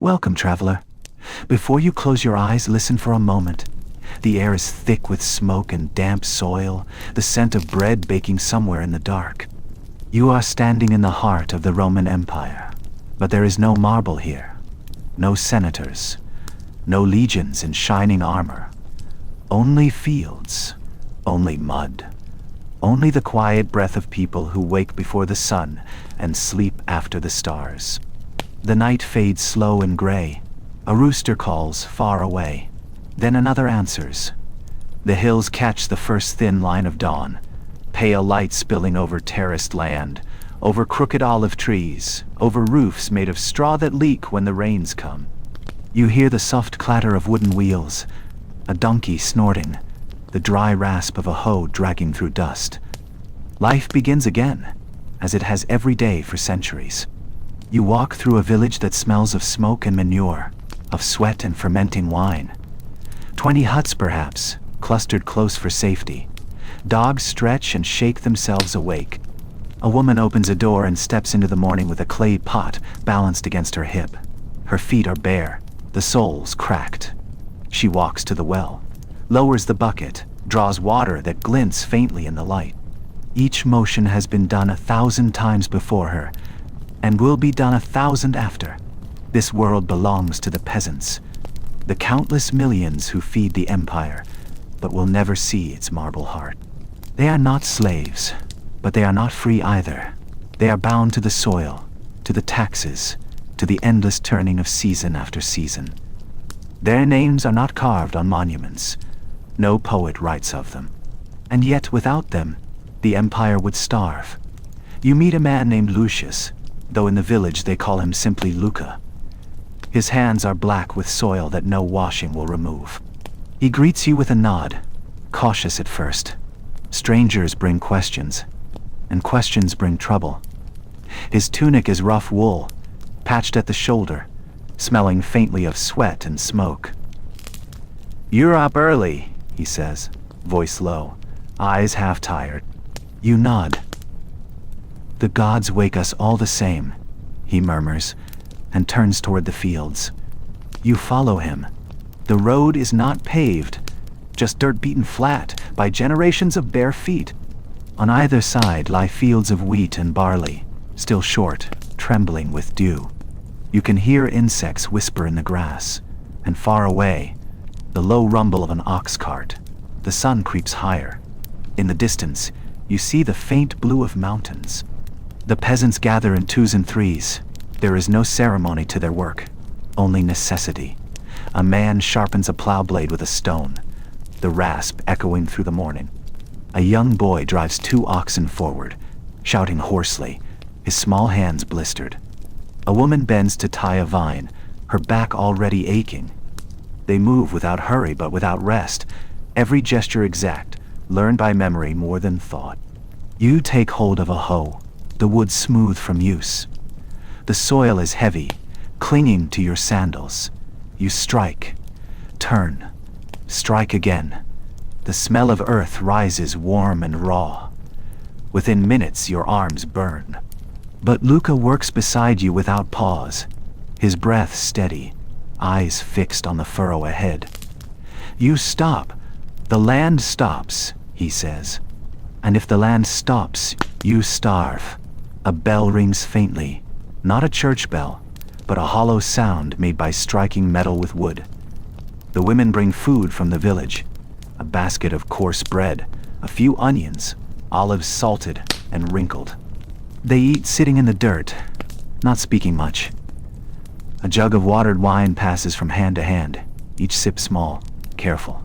Welcome, traveler. Before you close your eyes, listen for a moment. The air is thick with smoke and damp soil, the scent of bread baking somewhere in the dark. You are standing in the heart of the Roman Empire, but there is no marble here, no senators, no legions in shining armor. Only fields, only mud, only the quiet breath of people who wake before the sun and sleep after the stars. The night fades slow and gray. A rooster calls far away. Then another answers. The hills catch the first thin line of dawn, pale light spilling over terraced land, over crooked olive trees, over roofs made of straw that leak when the rains come. You hear the soft clatter of wooden wheels, a donkey snorting, the dry rasp of a hoe dragging through dust. Life begins again, as it has every day for centuries. You walk through a village that smells of smoke and manure, of sweat and fermenting wine. 20 huts perhaps, clustered close for safety. Dogs stretch and shake themselves awake. A woman opens a door and steps into the morning with a clay pot balanced against her hip. Her feet are bare, the soles cracked. She walks to the well, lowers the bucket, draws water that glints faintly in the light. Each motion has been done 1,000 times before her, and will be done 1,000 after. This world belongs to the peasants, the countless millions who feed the empire, but will never see its marble heart. They are not slaves, but they are not free either. They are bound to the soil, to the taxes, to the endless turning of season after season. Their names are not carved on monuments. No poet writes of them. And yet without them, the empire would starve. You meet a man named Lucius, though in the village they call him simply Luca. His hands are black with soil that no washing will remove. He greets you with a nod, cautious at first. Strangers bring questions, and questions bring trouble. His tunic is rough wool, patched at the shoulder, smelling faintly of sweat and smoke. "You're up early," he says, voice low, eyes half tired. You nod. "The gods wake us all the same," he murmurs, and turns toward the fields. You follow him. The road is not paved, just dirt beaten flat by generations of bare feet. On either side lie fields of wheat and barley, still short, trembling with dew. You can hear insects whisper in the grass, and far away, the low rumble of an ox cart. The sun creeps higher. In the distance, you see the faint blue of mountains. The peasants gather in 2s and 3s. There is no ceremony to their work, only necessity. A man sharpens a plow blade with a stone, the rasp echoing through the morning. A young boy drives 2 oxen forward, shouting hoarsely, his small hands blistered. A woman bends to tie a vine, her back already aching. They move without hurry but without rest, every gesture exact, learned by memory more than thought. You take hold of a hoe, the wood smooth from use. The soil is heavy, clinging to your sandals. You strike, turn, strike again. The smell of earth rises warm and raw. Within minutes your arms burn. But Luca works beside you without pause, his breath steady, eyes fixed on the furrow ahead. You stop. The land stops, he says. And if the land stops, you starve. A bell rings faintly, not a church bell, but a hollow sound made by striking metal with wood. The women bring food from the village, a basket of coarse bread, a few onions, olives salted and wrinkled. They eat sitting in the dirt, not speaking much. A jug of watered wine passes from hand to hand, each sip small, careful.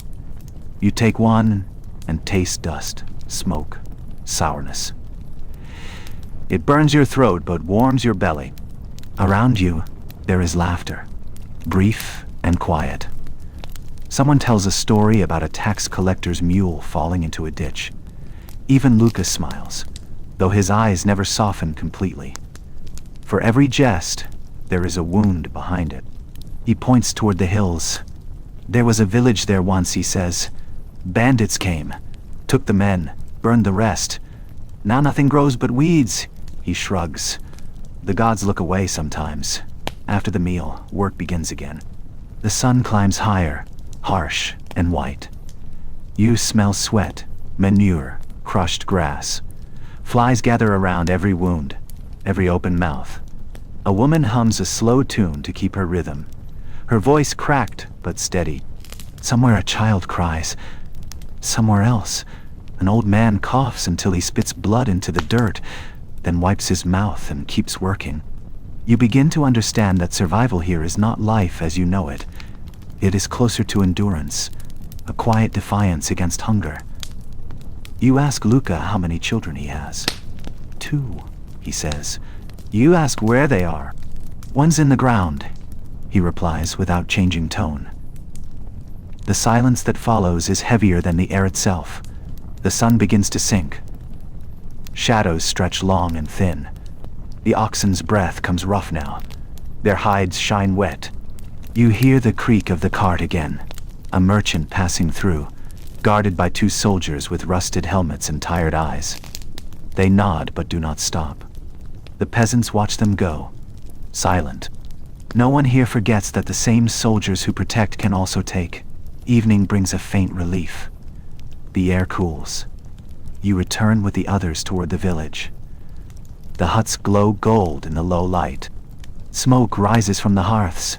You take one and taste dust, smoke, sourness. It burns your throat but warms your belly. Around you, there is laughter, brief and quiet. Someone tells a story about a tax collector's mule falling into a ditch. Even Lucas smiles, though his eyes never soften completely. For every jest, there is a wound behind it. He points toward the hills. There was a village there once, he says. Bandits came, took the men, burned the rest. Now nothing grows but weeds, he shrugs. The gods look away sometimes. After the meal, work begins again. The sun climbs higher, harsh and white. You smell sweat, manure, crushed grass. Flies gather around every wound, every open mouth. A woman hums a slow tune to keep her rhythm. Her voice cracked but steady. Somewhere a child cries. Somewhere else, an old man coughs until he spits blood into the dirt, then wipes his mouth and keeps working. You begin to understand that survival here is not life as you know it. It is closer to endurance, a quiet defiance against hunger. You ask Luca how many children he has. 2, he says. You ask where they are. 1's in the ground, he replies without changing tone. The silence that follows is heavier than the air itself. The sun begins to sink. Shadows stretch long and thin. The oxen's breath comes rough now. Their hides shine wet. You hear the creak of the cart again. A merchant passing through, guarded by 2 soldiers with rusted helmets and tired eyes. They nod but do not stop. The peasants watch them go, silent. No one here forgets that the same soldiers who protect can also take. Evening brings a faint relief. The air cools. You return with the others toward the village. The huts glow gold in the low light. Smoke rises from the hearths,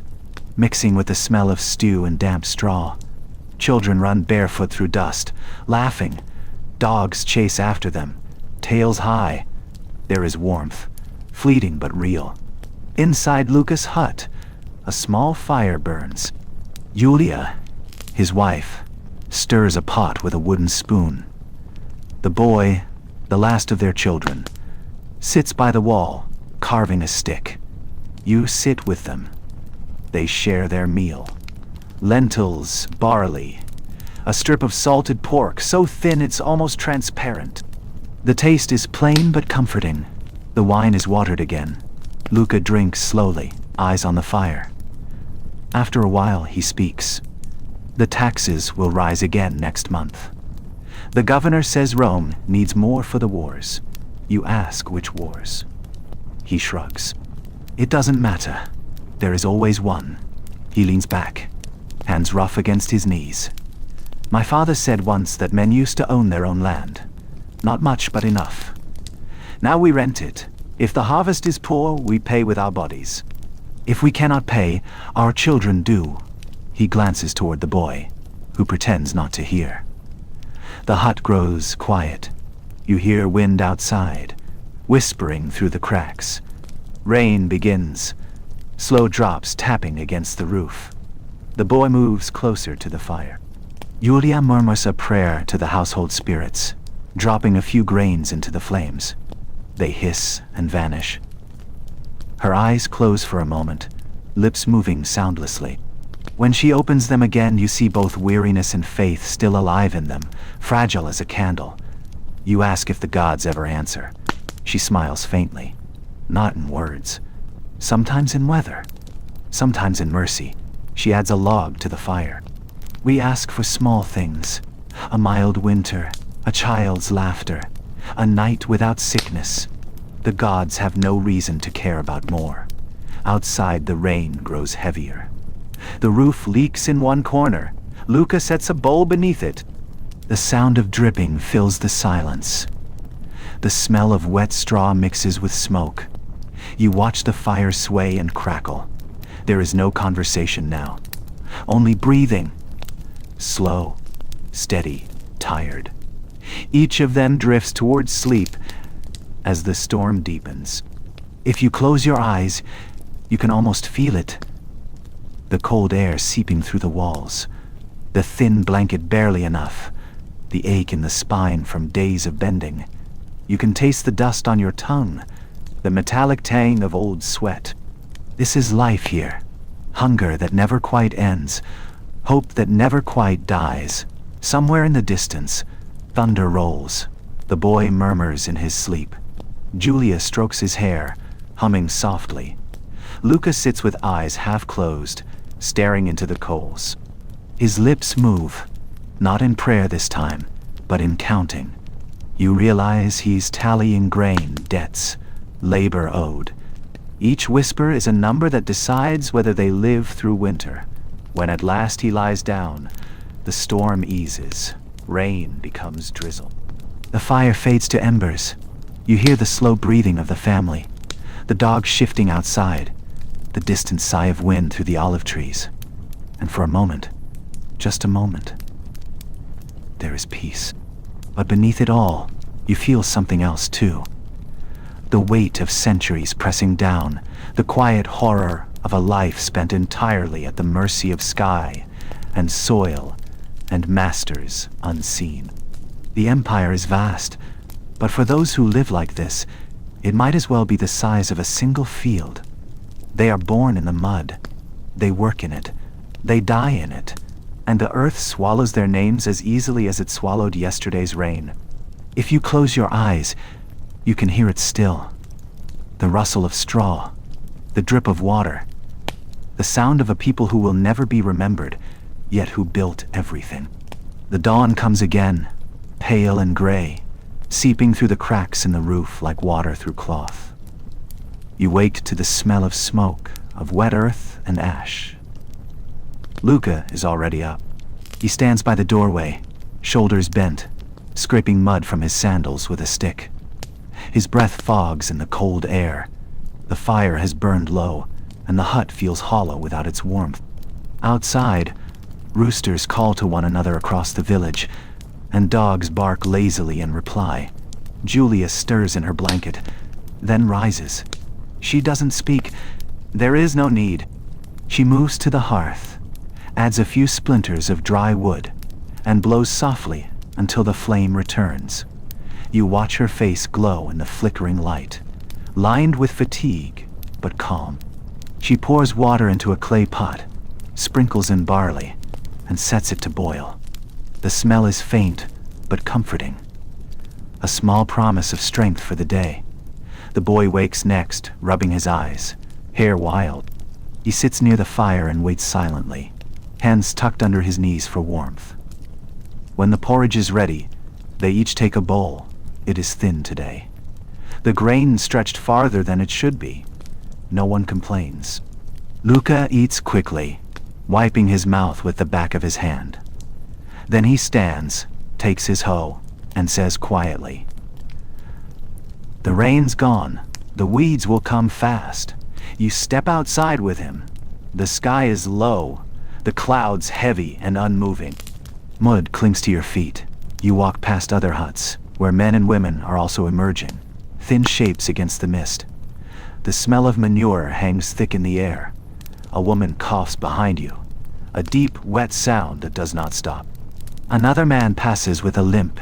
mixing with the smell of stew and damp straw. Children run barefoot through dust, laughing. Dogs chase after them, tails high. There is warmth, fleeting but real. Inside Luca's hut, a small fire burns. Julia, his wife, stirs a pot with a wooden spoon. The boy, the last of their children, sits by the wall, carving a stick. You sit with them. They share their meal. Lentils, barley, a strip of salted pork so thin it's almost transparent. The taste is plain but comforting. The wine is watered again. Luca drinks slowly, eyes on the fire. After a while, he speaks. The taxes will rise again next month. The governor says Rome needs more for the wars. You ask which wars. He shrugs. It doesn't matter. There is always one. He leans back, hands rough against his knees. My father said once that men used to own their own land. Not much, but enough. Now we rent it. If the harvest is poor, we pay with our bodies. If we cannot pay, our children do. He glances toward the boy, who pretends not to hear. The hut grows quiet. You hear wind outside, whispering through the cracks. Rain begins, slow drops tapping against the roof. The boy moves closer to the fire. Julia murmurs a prayer to the household spirits, dropping a few grains into the flames. They hiss and vanish. Her eyes close for a moment, lips moving soundlessly. When she opens them again, you see both weariness and faith still alive in them, fragile as a candle. You ask if the gods ever answer. She smiles faintly. Not in words. Sometimes in weather. Sometimes in mercy. She adds a log to the fire. We ask for small things. A mild winter, a child's laughter, a night without sickness. The gods have no reason to care about more. Outside, the rain grows heavier. The roof leaks in one corner. Luca sets a bowl beneath it. The sound of dripping fills the silence. The smell of wet straw mixes with smoke. You watch the fire sway and crackle. There is no conversation now. Only breathing. Slow, steady, tired. Each of them drifts towards sleep as the storm deepens. If you close your eyes, you can almost feel it. The cold air seeping through the walls. The thin blanket barely enough. The ache in the spine from days of bending. You can taste the dust on your tongue, the metallic tang of old sweat. This is life here. Hunger that never quite ends. Hope that never quite dies. Somewhere in the distance, thunder rolls. The boy murmurs in his sleep. Julia strokes his hair, humming softly. Luca sits with eyes half closed, staring into the coals. His lips move, not in prayer this time, but in counting. You realize he's tallying grain, debts, labor owed. Each whisper is a number that decides whether they live through winter. When at last he lies down, the storm eases. Rain becomes drizzle. The fire fades to embers. You hear the slow breathing of the family, the dog shifting outside, the distant sigh of wind through the olive trees. And for a moment, just a moment, there is peace. But beneath it all, you feel something else too. The weight of centuries pressing down, the quiet horror of a life spent entirely at the mercy of sky and soil and masters unseen. The empire is vast, but for those who live like this, it might as well be the size of a single field. They are born in the mud. They work in it. They die in it. And the earth swallows their names as easily as it swallowed yesterday's rain. If you close your eyes, you can hear it still. The rustle of straw, the drip of water, the sound of a people who will never be remembered, yet who built everything. The dawn comes again, pale and gray, seeping through the cracks in the roof like water through cloth. You wake to the smell of smoke, of wet earth and ash. Luca is already up. He stands by the doorway, shoulders bent, scraping mud from his sandals with a stick. His breath fogs in the cold air. The fire has burned low, and the hut feels hollow without its warmth. Outside, roosters call to one another across the village, and dogs bark lazily in reply. Julia stirs in her blanket, then rises. She doesn't speak. There is no need. She moves to the hearth, adds a few splinters of dry wood, and blows softly until the flame returns. You watch her face glow in the flickering light, lined with fatigue, but calm. She pours water into a clay pot, sprinkles in barley, and sets it to boil. The smell is faint, but comforting. A small promise of strength for the day. The boy wakes next, rubbing his eyes, hair wild. He sits near the fire and waits silently, hands tucked under his knees for warmth. When the porridge is ready, they each take a bowl. It is thin today. The grain stretched farther than it should be. No one complains. Luca eats quickly, wiping his mouth with the back of his hand. Then he stands, takes his hoe, and says quietly, "The rain's gone. The weeds will come fast. You step outside with him. The sky is low, the clouds heavy and unmoving. Mud clings to your feet. You walk past other huts, where men and women are also emerging, thin shapes against the mist. The smell of manure hangs thick in the air. A woman coughs behind you, a deep, wet sound that does not stop. Another man passes with a limp,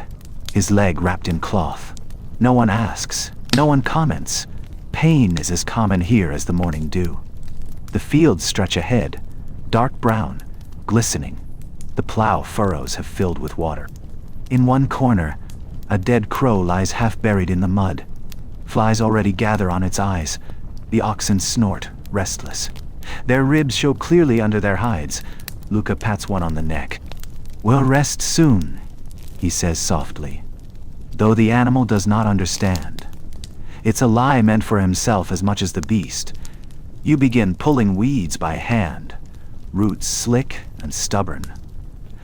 his leg wrapped in cloth. No one asks, no one comments. Pain is as common here as the morning dew. The fields stretch ahead, dark brown, glistening. The plow furrows have filled with water. In one corner, a dead crow lies half buried in the mud. Flies already gather on its eyes. The oxen snort, restless. Their ribs show clearly under their hides. Luca pats one on the neck. "We'll rest soon," he says softly, though the animal does not understand. It's a lie meant for himself as much as the beast. You begin pulling weeds by hand, roots slick and stubborn.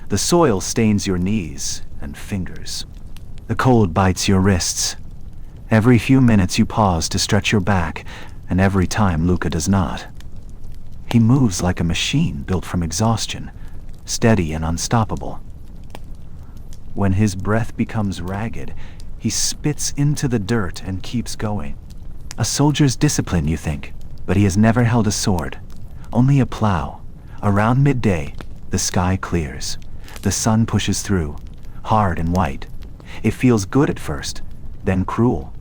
The soil stains your knees and fingers. The cold bites your wrists. Every few minutes you pause to stretch your back, and every time Luca does not. He moves like a machine built from exhaustion, steady and unstoppable. When his breath becomes ragged, he spits into the dirt and keeps going. A soldier's discipline, you think, but he has never held a sword, only a plow. Around midday, the sky clears. The sun pushes through, hard and white. It feels good at first, then cruel.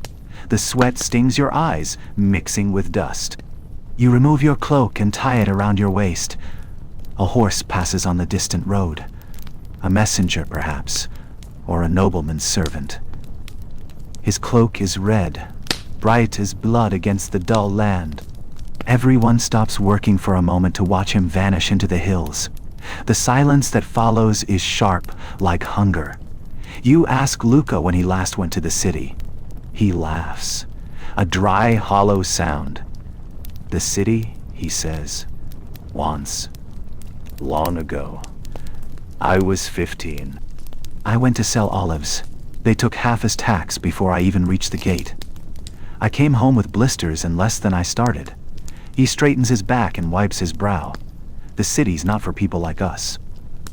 The sweat stings your eyes, mixing with dust. You remove your cloak and tie it around your waist. A horse passes on the distant road. A messenger, perhaps, or a nobleman's servant. His cloak is red, bright as blood against the dull land. Everyone stops working for a moment to watch him vanish into the hills. The silence that follows is sharp, like hunger. You ask Luca when he last went to the city. He laughs. A dry, hollow sound. The city, he says, once, long ago. I was 15. I went to sell olives. They took half as tax before I even reached the gate. I came home with blisters in less than I started. He straightens his back and wipes his brow. The city's not for people like us.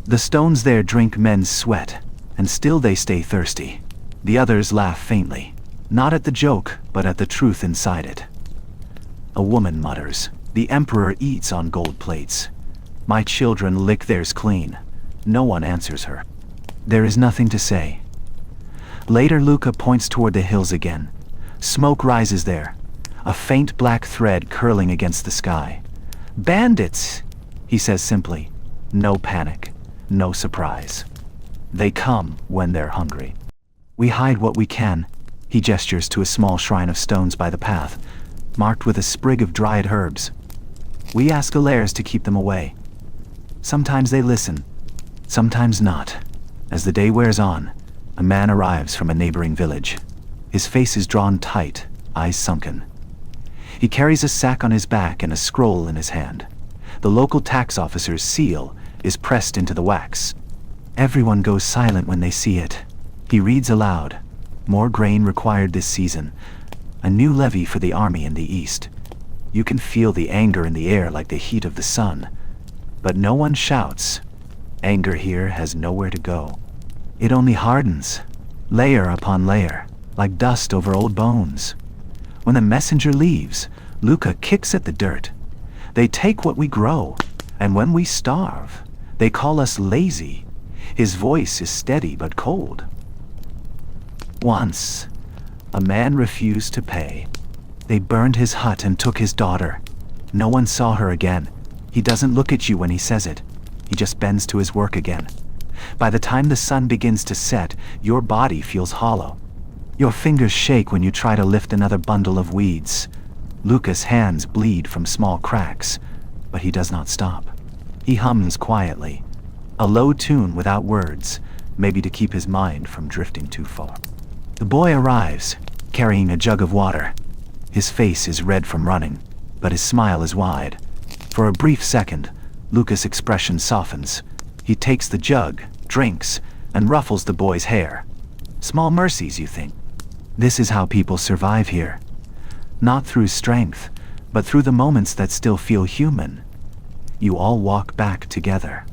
The stones there drink men's sweat, and still they stay thirsty. The others laugh faintly, not at the joke, but at the truth inside it. A woman mutters, "The emperor eats on gold plates. My children lick theirs clean." No one answers her. There is nothing to say. Later, Luca points toward the hills again. Smoke rises there, a faint black thread curling against the sky. "Bandits," he says simply. No panic, no surprise. They come when they're hungry. We hide what we can. He gestures to a small shrine of stones by the path, marked with a sprig of dried herbs. We ask Alaires to keep them away. Sometimes they listen, sometimes not. As the day wears on, a man arrives from a neighboring village. His face is drawn tight, eyes sunken. He carries a sack on his back and a scroll in his hand. The local tax officer's seal is pressed into the wax. Everyone goes silent when they see it. He reads aloud, "More grain required this season. A new levy for the army in the east." You can feel the anger in the air like the heat of the sun. But no one shouts. Anger here has nowhere to go. It only hardens, layer upon layer, like dust over old bones. When the messenger leaves, Luca kicks at the dirt. They take what we grow, and when we starve, they call us lazy. His voice is steady but cold. Once, a man refused to pay. They burned his hut and took his daughter. No one saw her again. He doesn't look at you when he says it. He just bends to his work again. By the time the sun begins to set, your body feels hollow. Your fingers shake when you try to lift another bundle of weeds. Luca's hands bleed from small cracks, but he does not stop. He hums quietly, a low tune without words, maybe to keep his mind from drifting too far. The boy arrives, carrying a jug of water. His face is red from running, but his smile is wide. For a brief second, Luca's expression softens. He takes the jug, drinks, and ruffles the boy's hair. Small mercies, you think. This is how people survive here. Not through strength, but through the moments that still feel human. You all walk back together.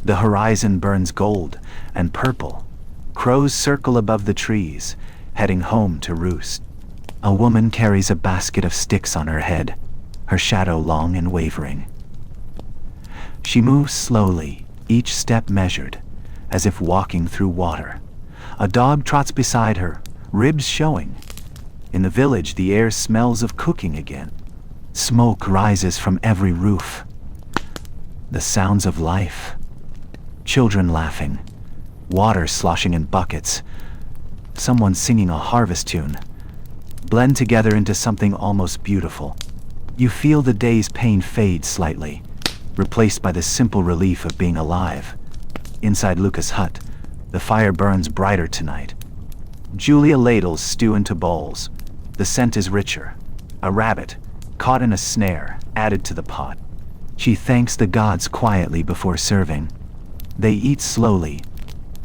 The horizon burns gold and purple. Crows circle above the trees, heading home to roost. A woman carries a basket of sticks on her head, her shadow long and wavering. She moves slowly, each step measured, as if walking through water. A dog trots beside her, ribs showing. In the village, the air smells of cooking again. Smoke rises from every roof. The sounds of life. Children laughing, water sloshing in buckets, someone singing a harvest tune, blend together into something almost beautiful. You feel the day's pain fade slightly, replaced by the simple relief of being alive. Inside Luca's hut, the fire burns brighter tonight. Julia ladles stew into bowls. The scent is richer. A rabbit, caught in a snare, added to the pot. She thanks the gods quietly before serving. They eat slowly,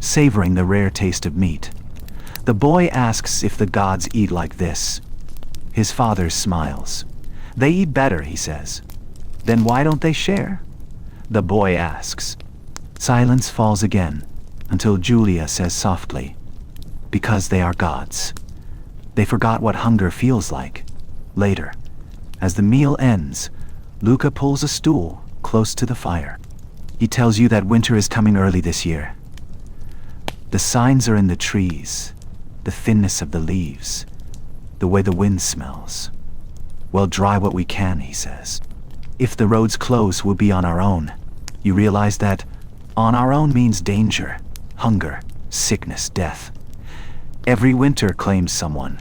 savoring the rare taste of meat. The boy asks if the gods eat like this. His father smiles. They eat better, he says. Then why don't they share? The boy asks. Silence falls again, until Julia says softly, because they are gods. They forgot what hunger feels like. Later, as the meal ends, Luca pulls a stool close to the fire. He tells you that winter is coming early this year. The signs are in the trees, the thinness of the leaves, the way the wind smells. We'll dry what we can, he says. If the roads close, we'll be on our own. You realize that on our own means danger, hunger, sickness, death. Every winter claims someone.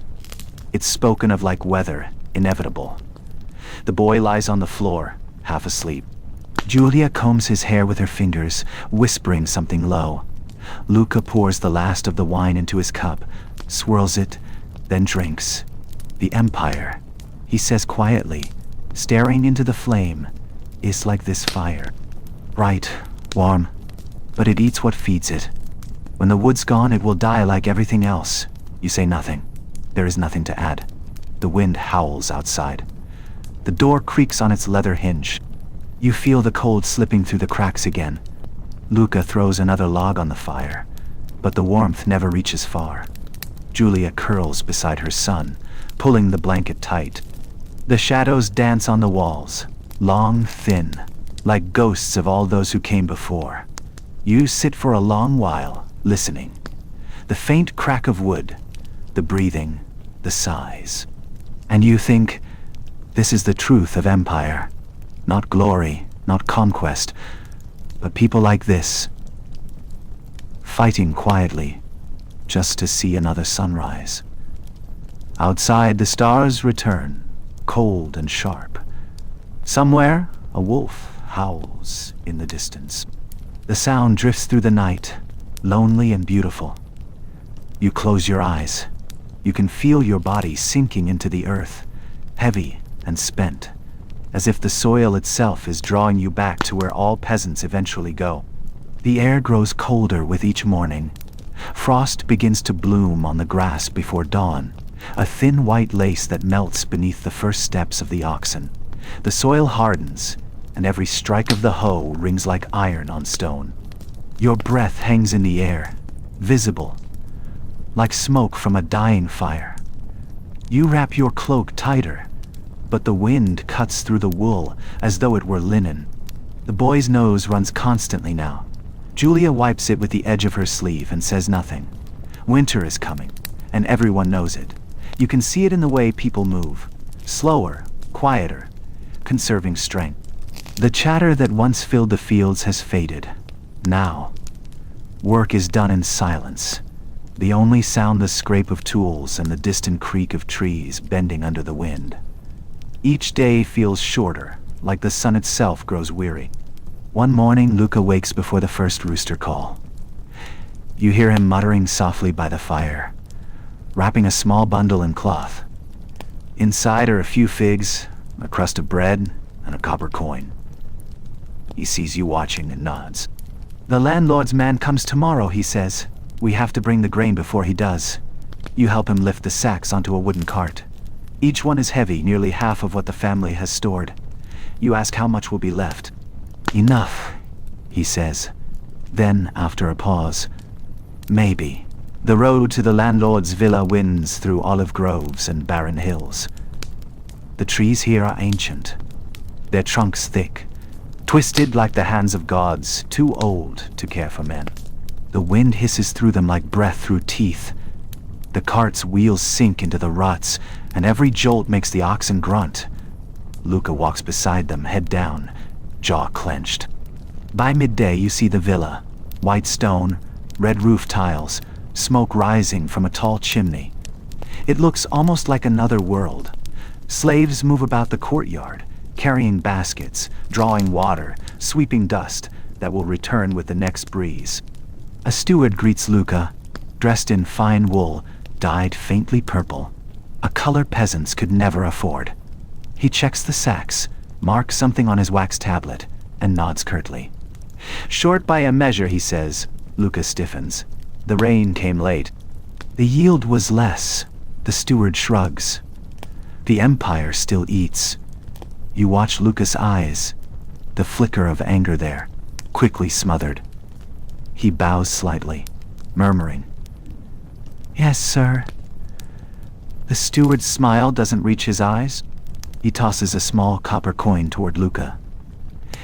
It's spoken of like weather, inevitable. The boy lies on the floor, half asleep. Julia combs his hair with her fingers, whispering something low. Luca pours the last of the wine into his cup, swirls it, then drinks. The Empire, he says quietly, staring into the flame, is like this fire. Bright, warm, but it eats what feeds it. When the wood's gone, it will die like everything else. You say nothing. There is nothing to add. The wind howls outside. The door creaks on its leather hinge. You feel the cold slipping through the cracks again. Luca throws another log on the fire, but the warmth never reaches far. Julia curls beside her son, pulling the blanket tight. The shadows dance on the walls, long, thin, like ghosts of all those who came before. You sit for a long while, listening. The faint crack of wood, the breathing, the sighs. And you think, this is the truth of empire. Not glory, not conquest, but people like this, fighting quietly, just to see another sunrise. Outside, the stars return, cold and sharp. Somewhere, a wolf howls in the distance. The sound drifts through the night, lonely and beautiful. You close your eyes. You can feel your body sinking into the earth, heavy and spent, as if the soil itself is drawing you back to where all peasants eventually go. The air grows colder with each morning. Frost begins to bloom on the grass before dawn, a thin white lace that melts beneath the first steps of the oxen. The soil hardens, and every strike of the hoe rings like iron on stone. Your breath hangs in the air, visible, like smoke from a dying fire. You wrap your cloak tighter, but the wind cuts through the wool as though it were linen. The boy's nose runs constantly now. Julia wipes it with the edge of her sleeve and says nothing. Winter is coming, and everyone knows it. You can see it in the way people move. Slower, quieter, conserving strength. The chatter that once filled the fields has faded. Now, work is done in silence. The only sound the scrape of tools and the distant creak of trees bending under the wind. Each day feels shorter, like the sun itself grows weary. One morning, Luca wakes before the first rooster call. You hear him muttering softly by the fire, wrapping a small bundle in cloth. Inside are a few figs, a crust of bread, and a copper coin. He sees you watching and nods. The landlord's man comes tomorrow, he says. We have to bring the grain before he does. You help him lift the sacks onto a wooden cart. Each one is heavy, nearly half of what the family has stored. You ask how much will be left. Enough, he says. Then, after a pause, maybe. The road to the landlord's villa winds through olive groves and barren hills. The trees here are ancient, their trunks thick, twisted like the hands of gods, too old to care for men. The wind hisses through them like breath through teeth. The cart's wheels sink into the ruts, and every jolt makes the oxen grunt. Luca walks beside them, head down, jaw clenched. By midday, you see the villa. White stone, red roof tiles, smoke rising from a tall chimney. It looks almost like another world. Slaves move about the courtyard, carrying baskets, drawing water, sweeping dust that will return with the next breeze. A steward greets Luca, dressed in fine wool, dyed faintly purple, a color peasants could never afford. He checks the sacks, marks something on his wax tablet, and nods curtly. Short by a measure, he says. Luca stiffens. The rain came late. The yield was less. The steward shrugs. The empire still eats. You watch Luca's eyes, the flicker of anger there, quickly smothered. He bows slightly, murmuring, "Yes, sir." The steward's smile doesn't reach his eyes. He tosses a small copper coin toward Luca.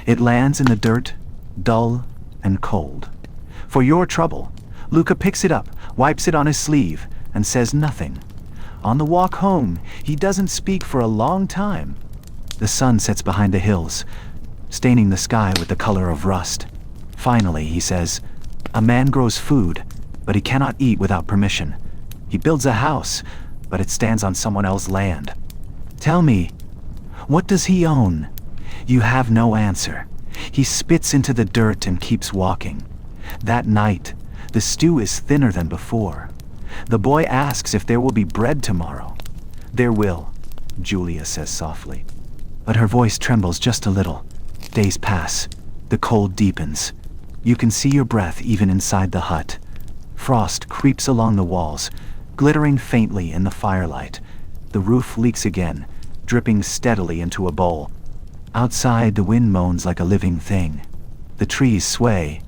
It lands in the dirt, dull and cold. For your trouble, Luca picks it up, wipes it on his sleeve, and says nothing. On the walk home, he doesn't speak for a long time. The sun sets behind the hills, staining the sky with the color of rust. Finally, he says, "A man grows food, but he cannot eat without permission. He builds a house, but it stands on someone else's land. Tell me, what does he own?" You have no answer. He spits into the dirt and keeps walking. That night, the stew is thinner than before. The boy asks if there will be bread tomorrow. "There will," Julia says softly. but her voice trembles just a little. Days pass. The cold deepens. You can see your breath even inside the hut. Frost creeps along the walls, glittering faintly in the firelight. The roof leaks again, dripping steadily into a bowl. Outside, the wind moans like a living thing. The trees sway,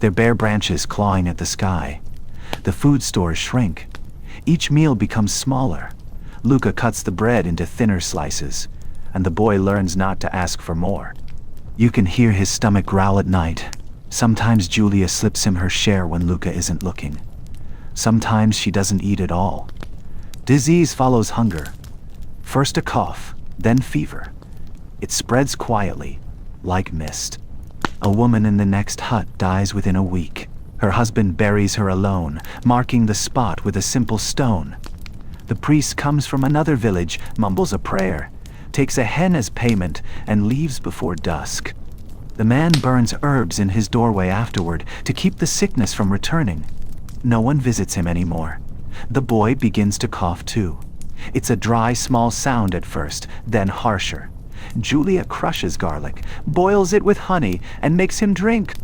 their bare branches clawing at the sky. The food stores shrink. Each meal becomes smaller. Luca cuts the bread into thinner slices, and the boy learns not to ask for more. You can hear his stomach growl at night. Sometimes Julia slips him her share when Luca isn't looking. Sometimes she doesn't eat at all. Disease follows hunger. First a cough, then fever. It spreads quietly, like mist. A woman in the next hut dies within a week. Her husband buries her alone, marking the spot with a simple stone. The priest comes from another village, mumbles a prayer, takes a hen as payment, and leaves before dusk. The man burns herbs in his doorway afterward to keep the sickness from returning. No one visits him anymore. The boy begins to cough too. It's a dry, small sound at first, then harsher. Julia crushes garlic, boils it with honey, and makes him drink.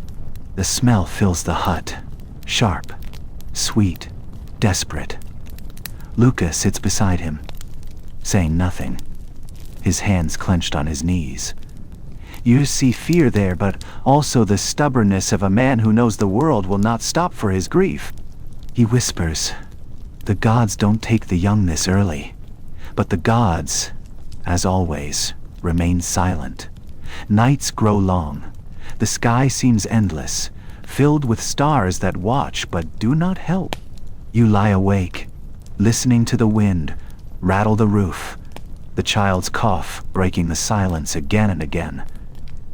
The smell fills the hut. Sharp, sweet, desperate. Luca sits beside him, saying nothing, his hands clenched on his knees. You see fear there, but also the stubbornness of a man who knows the world will not stop for his grief. He whispers, "The gods don't take the young this early." But the gods, as always, remain silent. Nights grow long. The sky seems endless, filled with stars that watch but do not help. You lie awake, listening to the wind rattle the roof, the child's cough breaking the silence again and again.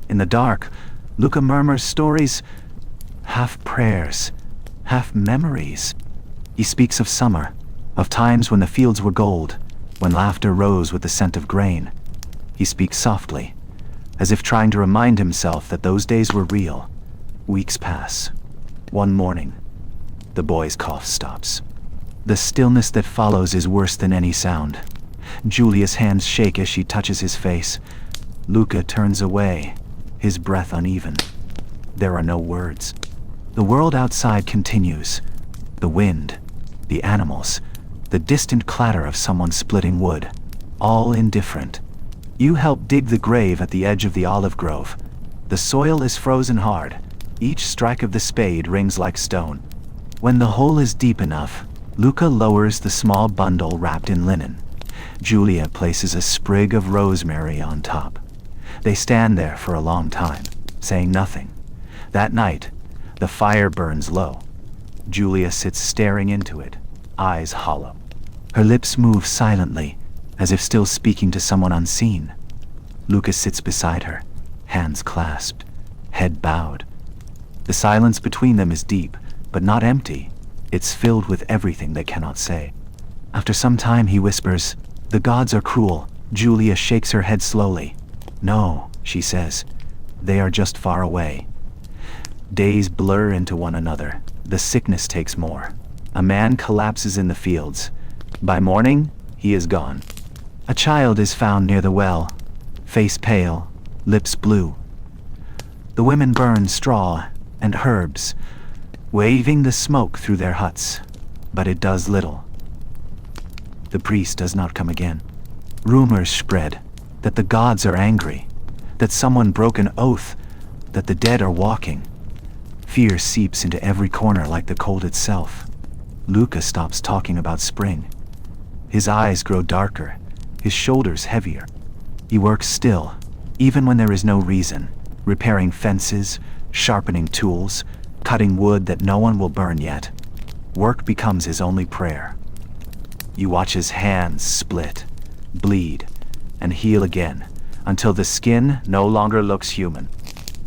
In the dark, Luca murmurs stories, half prayers, half memories. He speaks of summer, of times when the fields were gold, when laughter rose with the scent of grain. He speaks softly, as if trying to remind himself that those days were real. Weeks pass. One morning, the boy's cough stops. The stillness that follows is worse than any sound. Julia's hands shake as she touches his face. Luca turns away, his breath uneven. There are no words. The world outside continues. The wind, the animals, the distant clatter of someone splitting wood, all indifferent. You help dig the grave at the edge of the olive grove. The soil is frozen hard. Each strike of the spade rings like stone. When the hole is deep enough, Luca lowers the small bundle wrapped in linen. Julia places a sprig of rosemary on top. They stand there for a long time, saying nothing. That night, the fire burns low. Julia sits staring into it, eyes hollow. Her lips move silently, as if still speaking to someone unseen. Luca sits beside her, hands clasped, head bowed. The silence between them is deep, but not empty. It's filled with everything they cannot say. After some time he whispers, "The gods are cruel." Julia shakes her head slowly. "No," she says, "they are just far away." Days blur into one another. The sickness takes more. A man collapses in the fields. By morning, he is gone. A child is found near the well, face pale, lips blue. The women burn straw and herbs, waving the smoke through their huts, but it does little. The priest does not come again. Rumors spread that the gods are angry, that someone broke an oath, that the dead are walking. Fear seeps into every corner like the cold itself. Luca stops talking about spring. His eyes grow darker, his shoulders heavier. He works still, even when there is no reason, repairing fences, sharpening tools, cutting wood that no one will burn yet. Work becomes his only prayer. You watch his hands split, bleed, and heal again, until the skin no longer looks human.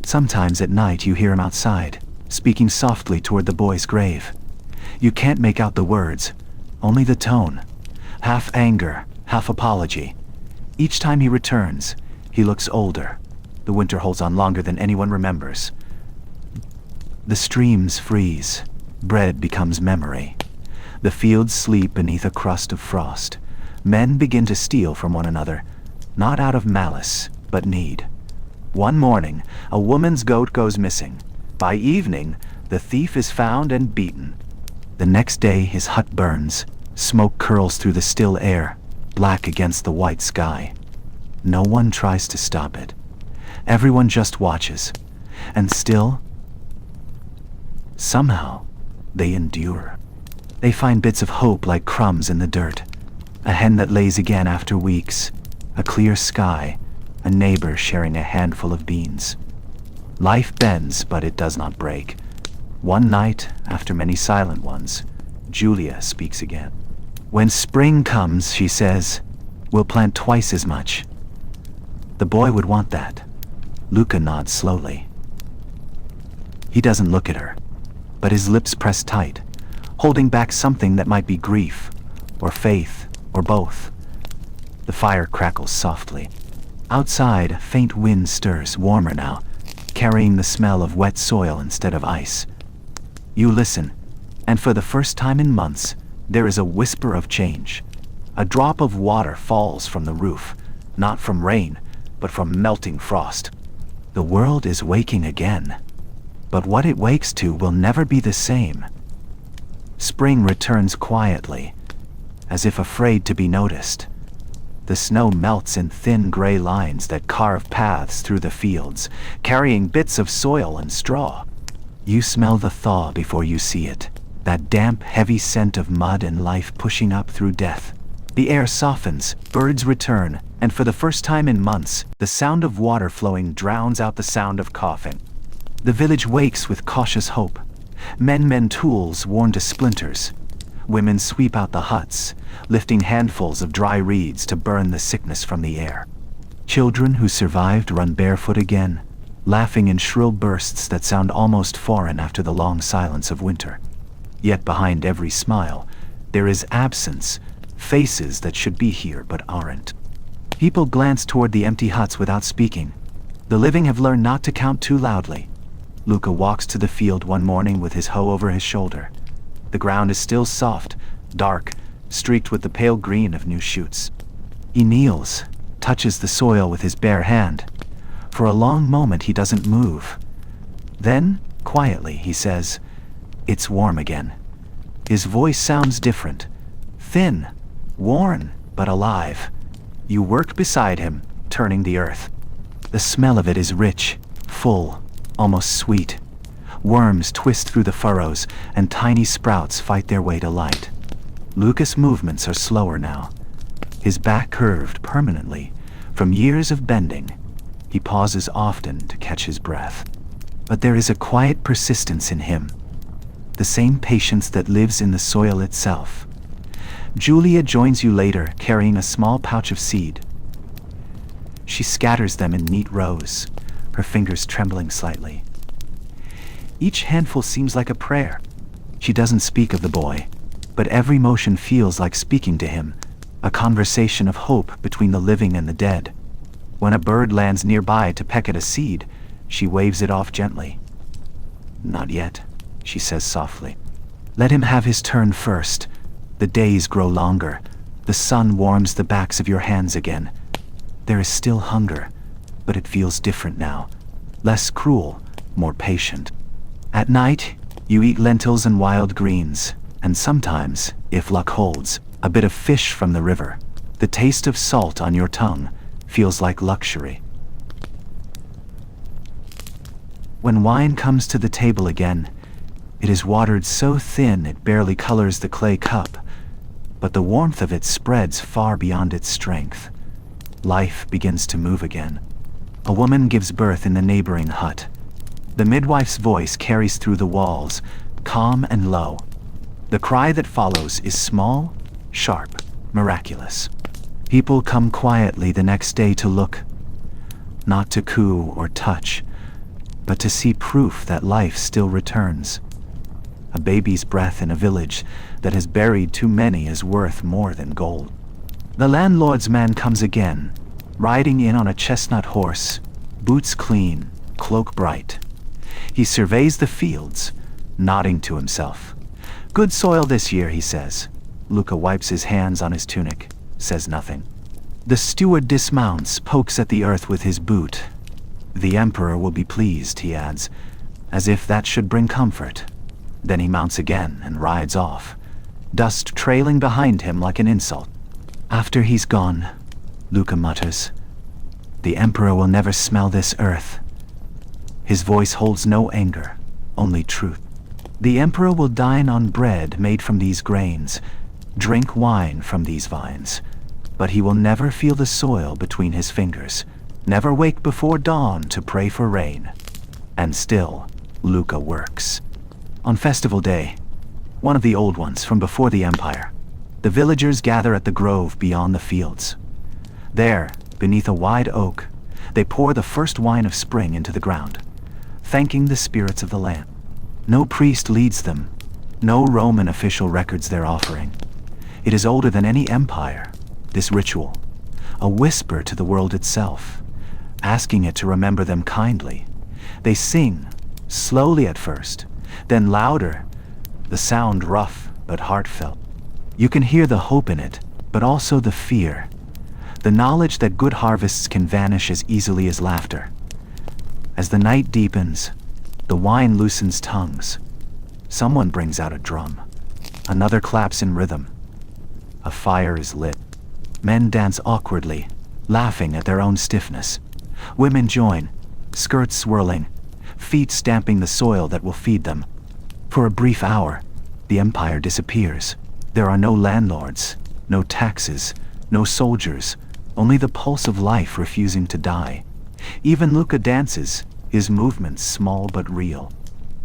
Sometimes at night you hear him outside, speaking softly toward the boy's grave. You can't make out the words, only the tone, half anger, half apology. Each time he returns, he looks older. The winter holds on longer than anyone remembers. The streams freeze. Bread becomes memory. The fields sleep beneath a crust of frost. Men begin to steal from one another, not out of malice, but need. One morning, a woman's goat goes missing. By evening, the thief is found and beaten. The next day, his hut burns. Smoke curls through the still air, black against the white sky. No one tries to stop it. Everyone just watches. And still, somehow, they endure. They find bits of hope like crumbs in the dirt. A hen that lays again after weeks. A clear sky. A neighbor sharing a handful of beans. Life bends, but it does not break. One night, after many silent ones, Julia speaks again. When spring comes, she says, we'll plant twice as much. The boy would want that. Luca nods slowly. He doesn't look at her, but his lips press tight, holding back something that might be grief, or faith, or both. The fire crackles softly. Outside, a faint wind stirs, warmer now, carrying the smell of wet soil instead of ice. You listen, and for the first time in months, there is a whisper of change. A drop of water falls from the roof, not from rain, but from melting frost. The world is waking again, but what it wakes to will never be the same. Spring returns quietly, as if afraid to be noticed. The snow melts in thin gray lines that carve paths through the fields, carrying bits of soil and straw. You smell the thaw before you see it, that damp, heavy scent of mud and life pushing up through death. The air softens, birds return, and for the first time in months, the sound of water flowing drowns out the sound of coughing. The village wakes with cautious hope. Men mend tools worn to splinters. Women sweep out the huts, lifting handfuls of dry reeds to burn the sickness from the air. Children who survived run barefoot again, laughing in shrill bursts that sound almost foreign after the long silence of winter. Yet behind every smile, there is absence, faces that should be here but aren't. People glance toward the empty huts without speaking. The living have learned not to count too loudly. Luca walks to the field one morning with his hoe over his shoulder. The ground is still soft, dark, streaked with the pale green of new shoots. He kneels, touches the soil with his bare hand. For a long moment he doesn't move. Then, quietly, he says, "It's warm again." His voice sounds different. Thin, worn, but alive. You work beside him, turning the earth. The smell of it is rich, full, almost sweet. Worms twist through the furrows, and tiny sprouts fight their way to light. Luca's movements are slower now. His back curved permanently, from years of bending. He pauses often to catch his breath. But there is a quiet persistence in him, the same patience that lives in the soil itself. Julia joins you later, carrying a small pouch of seed. She scatters them in neat rows, her fingers trembling slightly. Each handful seems like a prayer. She doesn't speak of the boy, but every motion feels like speaking to him, a conversation of hope between the living and the dead. When a bird lands nearby to peck at a seed, she waves it off gently. "Not yet," she says softly. "Let him have his turn first. The days grow longer. The sun warms the backs of your hands again. There is still hunger, but it feels different now. Less cruel, more patient. At night, you eat lentils and wild greens, and sometimes, if luck holds, a bit of fish from the river. The taste of salt on your tongue feels like luxury. When wine comes to the table again, it is watered so thin it barely colors the clay cup, but the warmth of it spreads far beyond its strength. Life begins to move again. A woman gives birth in the neighboring hut. The midwife's voice carries through the walls, calm and low. The cry that follows is small, sharp, miraculous. People come quietly the next day to look, not to coo or touch, but to see proof that life still returns. A baby's breath in a village that has buried too many is worth more than gold. The landlord's man comes again, riding in on a chestnut horse, boots clean, cloak bright. He surveys the fields, nodding to himself. "Good soil this year," he says. Luca wipes his hands on his tunic, says nothing. The steward dismounts, pokes at the earth with his boot. "The emperor will be pleased," he adds, as if that should bring comfort. Then he mounts again and rides off, dust trailing behind him like an insult. "After he's gone," Luca mutters, "the emperor will never smell this earth." His voice holds no anger, only truth. "The emperor will dine on bread made from these grains, drink wine from these vines, but he will never feel the soil between his fingers, never wake before dawn to pray for rain." And still, Luca works. On festival day, one of the old ones from before the empire, the villagers gather at the grove beyond the fields. There, beneath a wide oak, they pour the first wine of spring into the ground, thanking the spirits of the land. No priest leads them, no Roman official records their offering. It is older than any empire, this ritual, a whisper to the world itself, asking it to remember them kindly. They sing, slowly at first, then louder, the sound rough but heartfelt. You can hear the hope in it, but also the fear, the knowledge that good harvests can vanish as easily as laughter. As the night deepens, the wine loosens tongues. Someone brings out a drum. Another claps in rhythm. A fire is lit. Men dance awkwardly, laughing at their own stiffness. Women join, skirts swirling, feet stamping the soil that will feed them. For a brief hour, the empire disappears. There are no landlords, no taxes, no soldiers, only the pulse of life refusing to die. Even Luca dances, his movements small but real.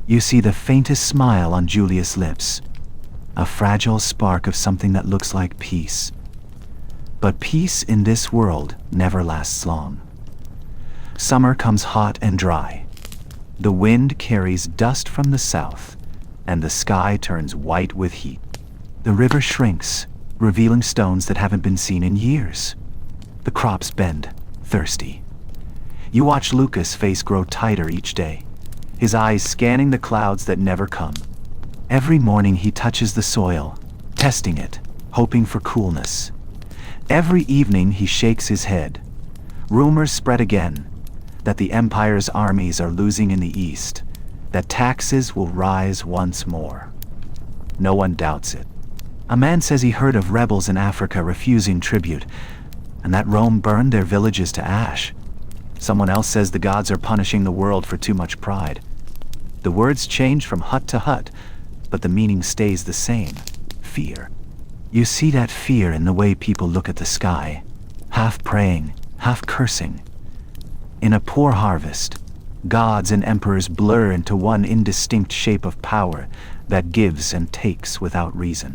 You see the faintest smile on Julius' lips, a fragile spark of something that looks like peace. But peace in this world never lasts long. Summer comes hot and dry. The wind carries dust from the south, and the sky turns white with heat. The river shrinks, revealing stones that haven't been seen in years. The crops bend, thirsty. You watch Luca's face grow tighter each day, his eyes scanning the clouds that never come. Every morning he touches the soil, testing it, hoping for coolness. Every evening he shakes his head. Rumors spread again, that the empire's armies are losing in the east, that taxes will rise once more. No one doubts it. A man says he heard of rebels in Africa refusing tribute, and that Rome burned their villages to ash. Someone else says the gods are punishing the world for too much pride. The words change from hut to hut, but the meaning stays the same: fear. You see that fear in the way people look at the sky, half praying, half cursing. In a poor harvest, gods and emperors blur into one indistinct shape of power that gives and takes without reason.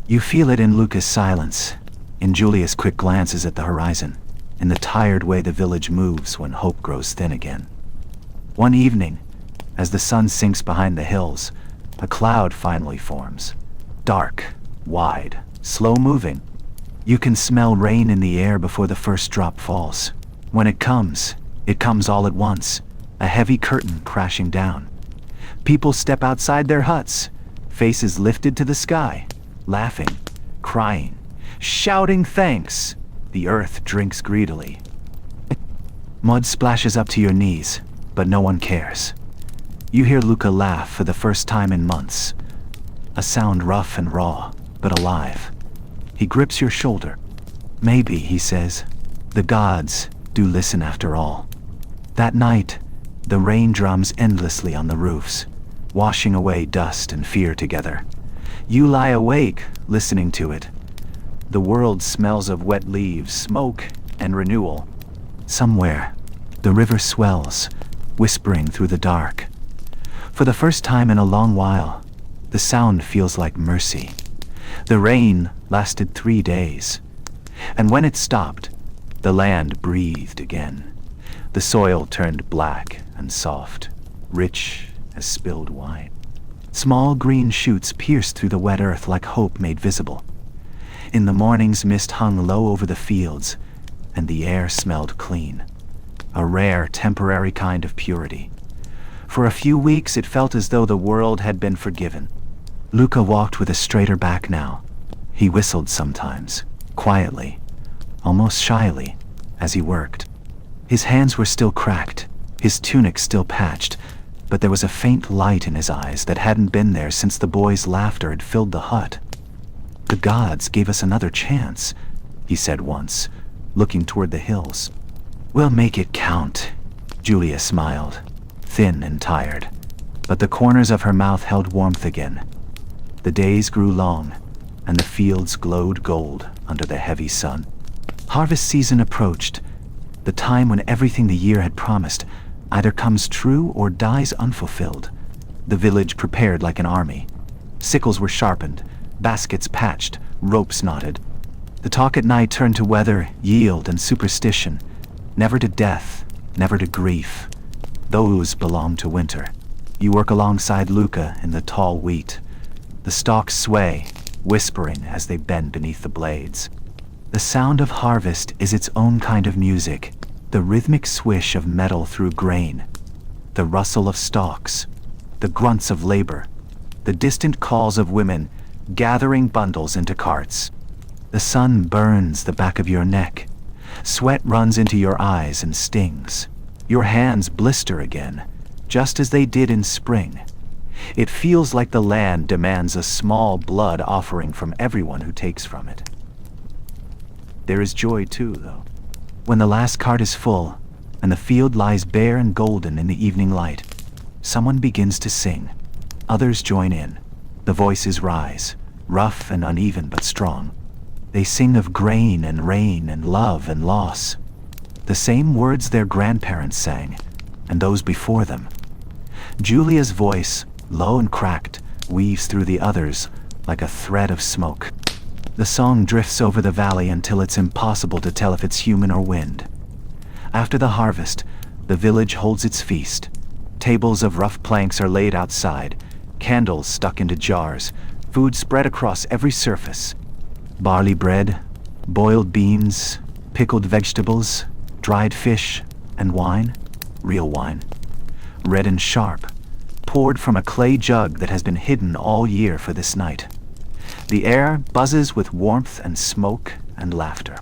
You feel it in Luca's silence, in Julius' quick glances at the horizon, in the tired way the village moves when hope grows thin again. One evening, as the sun sinks behind the hills, a cloud finally forms. Dark, wide, slow-moving. You can smell rain in the air before the first drop falls. When it comes all at once, a heavy curtain crashing down. People step outside their huts, faces lifted to the sky, laughing, crying, shouting thanks. The earth drinks greedily. Mud splashes up to your knees, but no one cares. You hear Luca laugh for the first time in months. A sound rough and raw, but alive. He grips your shoulder. "Maybe," he says, "the gods do listen after all." That night, the rain drums endlessly on the roofs, washing away dust and fear together. You lie awake, listening to it. The world smells of wet leaves, smoke, and renewal. Somewhere, the river swells, whispering through the dark. For the first time in a long while, the sound feels like mercy. The rain lasted 3 days, and when it stopped, the land breathed again. The soil turned black and soft, rich as spilled wine. Small green shoots pierced through the wet earth like hope made visible. In the mornings, mist hung low over the fields, and the air smelled clean, a rare, temporary kind of purity. For a few weeks it felt as though the world had been forgiven. Luca walked with a straighter back now. He whistled sometimes, quietly, almost shyly, as he worked. His hands were still cracked, his tunic still patched, but there was a faint light in his eyes that hadn't been there since the boys' laughter had filled the hut. "The gods gave us another chance," he said once, looking toward the hills. "We'll make it count." Julia smiled, thin and tired, but the corners of her mouth held warmth again. The days grew long, and the fields glowed gold under the heavy sun. Harvest season approached, the time when everything the year had promised either comes true or dies unfulfilled. The village prepared like an army. Sickles were sharpened, baskets patched, ropes knotted. The talk at night turned to weather, yield, and superstition. Never to death, never to grief. Those belong to winter. You work alongside Luca in the tall wheat. The stalks sway, whispering as they bend beneath the blades. The sound of harvest is its own kind of music, the rhythmic swish of metal through grain, the rustle of stalks, the grunts of labor, the distant calls of women gathering bundles into carts. The sun burns the back of your neck. Sweat runs into your eyes and stings. Your hands blister again, just as they did in spring. It feels like the land demands a small blood offering from everyone who takes from it. There is joy too, though. When the last cart is full, and the field lies bare and golden in the evening light, someone begins to sing. Others join in. The voices rise, rough and uneven but strong. They sing of grain and rain and love and loss. The same words their grandparents sang, and those before them. Julia's voice, low and cracked, weaves through the others like a thread of smoke. The song drifts over the valley until it's impossible to tell if it's human or wind. After the harvest, the village holds its feast. Tables of rough planks are laid outside, candles stuck into jars, food spread across every surface. Barley bread, boiled beans, pickled vegetables, dried fish, and wine, real wine, red and sharp, poured from a clay jug that has been hidden all year for this night. The air buzzes with warmth and smoke and laughter.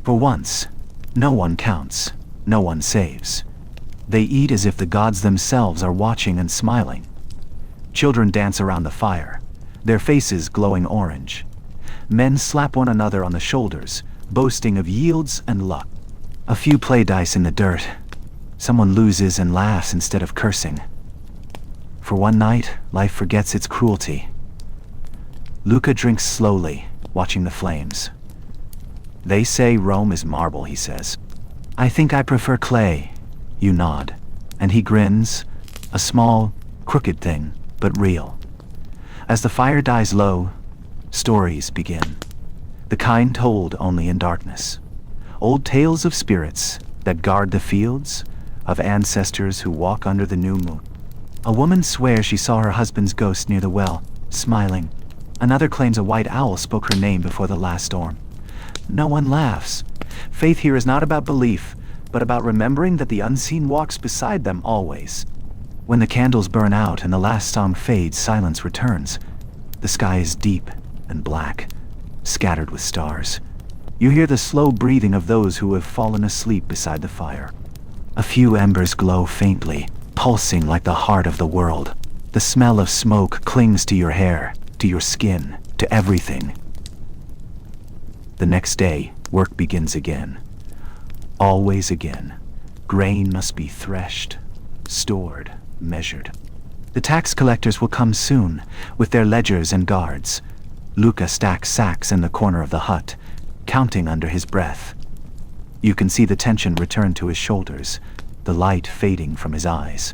For once, no one counts, no one saves. They eat as if the gods themselves are watching and smiling. Children dance around the fire, their faces glowing orange. Men slap one another on the shoulders, boasting of yields and luck. A few play dice in the dirt. Someone loses and laughs instead of cursing. For one night, life forgets its cruelty. Luca drinks slowly, watching the flames. "They say Rome is marble," he says. "I think I prefer clay." You nod, and he grins, a small, crooked thing, but real. As the fire dies low, stories begin. The kind told only in darkness. Old tales of spirits that guard the fields, of ancestors who walk under the new moon. A woman swears she saw her husband's ghost near the well, smiling. Another claims a white owl spoke her name before the last storm. No one laughs. Faith here is not about belief, but about remembering that the unseen walks beside them always. When the candles burn out and the last song fades, silence returns. The sky is deep and black, scattered with stars. You hear the slow breathing of those who have fallen asleep beside the fire. A few embers glow faintly, pulsing like the heart of the world. The smell of smoke clings to your hair, to your skin, to everything. The next day, work begins again. Always again. Grain must be threshed, stored, measured. The tax collectors will come soon, with their ledgers and guards. Luca stacks sacks in the corner of the hut, counting under his breath. You can see the tension return to his shoulders, the light fading from his eyes.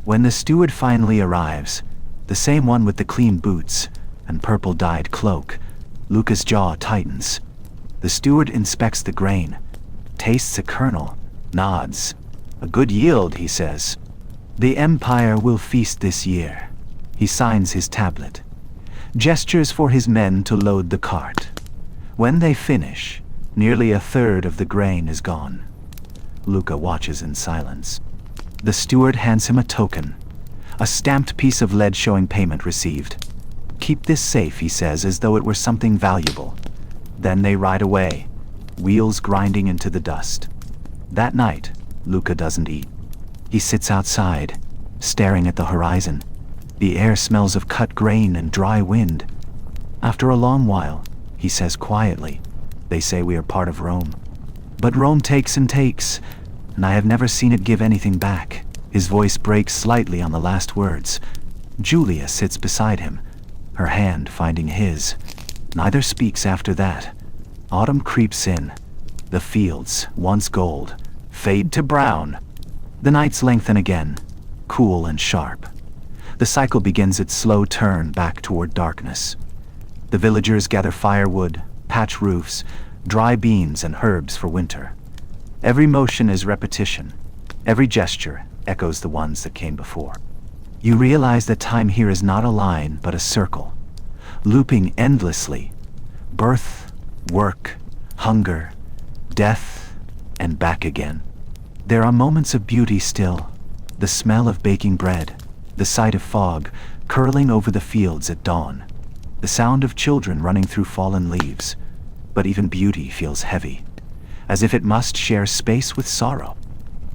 When the steward finally arrives, the same one with the clean boots and purple-dyed cloak, Luca's jaw tightens. The steward inspects the grain, tastes a kernel, nods. "A good yield," he says. "The Empire will feast this year." He signs his tablet, gestures for his men to load the cart. When they finish, nearly a third of the grain is gone. Luca watches in silence. The steward hands him a token, a stamped piece of lead showing payment received. "Keep this safe," he says, as though it were something valuable. Then they ride away, wheels grinding into the dust. That night, Luca doesn't eat. He sits outside, staring at the horizon. The air smells of cut grain and dry wind. After a long while, he says quietly, "They say we are part of Rome. But Rome takes and takes, and I have never seen it give anything back." His voice breaks slightly on the last words. Julia sits beside him, her hand finding his. Neither speaks after that. Autumn creeps in. The fields, once gold, fade to brown. The nights lengthen again, cool and sharp. The cycle begins its slow turn back toward darkness. The villagers gather firewood, patch roofs, dry beans and herbs for winter. Every motion is repetition. Every gesture echoes the ones that came before. You realize that time here is not a line, but a circle, looping endlessly. Birth, work, hunger, death, and back again. There are moments of beauty still. The smell of baking bread, the sight of fog curling over the fields at dawn, the sound of children running through fallen leaves. But even beauty feels heavy, as if it must share space with sorrow.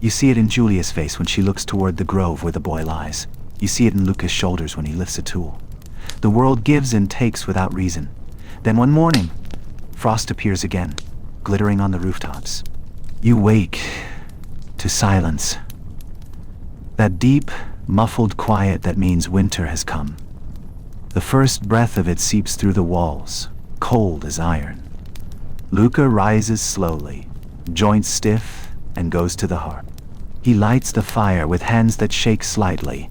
You see it in Julia's face when she looks toward the grove where the boy lies. You see it in Luca's shoulders when he lifts a tool. The world gives and takes without reason. Then one morning, frost appears again, glittering on the rooftops. You wake to silence. That deep, muffled quiet that means winter has come. The first breath of it seeps through the walls, cold as iron. Luca rises slowly, joints stiff, and goes to the hearth. He lights the fire with hands that shake slightly,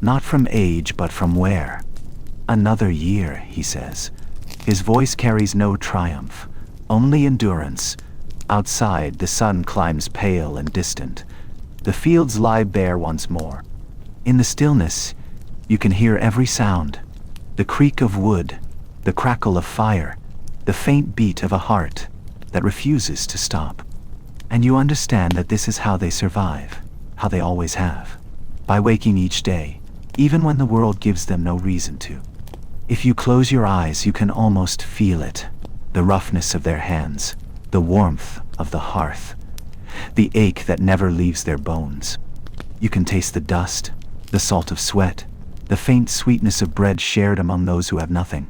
not from age but from wear. "Another year," he says. His voice carries no triumph, only endurance. Outside, the sun climbs pale and distant. The fields lie bare once more. In the stillness, you can hear every sound: the creak of wood, the crackle of fire, the faint beat of a heart that refuses to stop. And you understand that this is how they survive, how they always have, by waking each day, even when the world gives them no reason to. If you close your eyes, you can almost feel it, the roughness of their hands, the warmth of the hearth, the ache that never leaves their bones. You can taste the dust, the salt of sweat, the faint sweetness of bread shared among those who have nothing.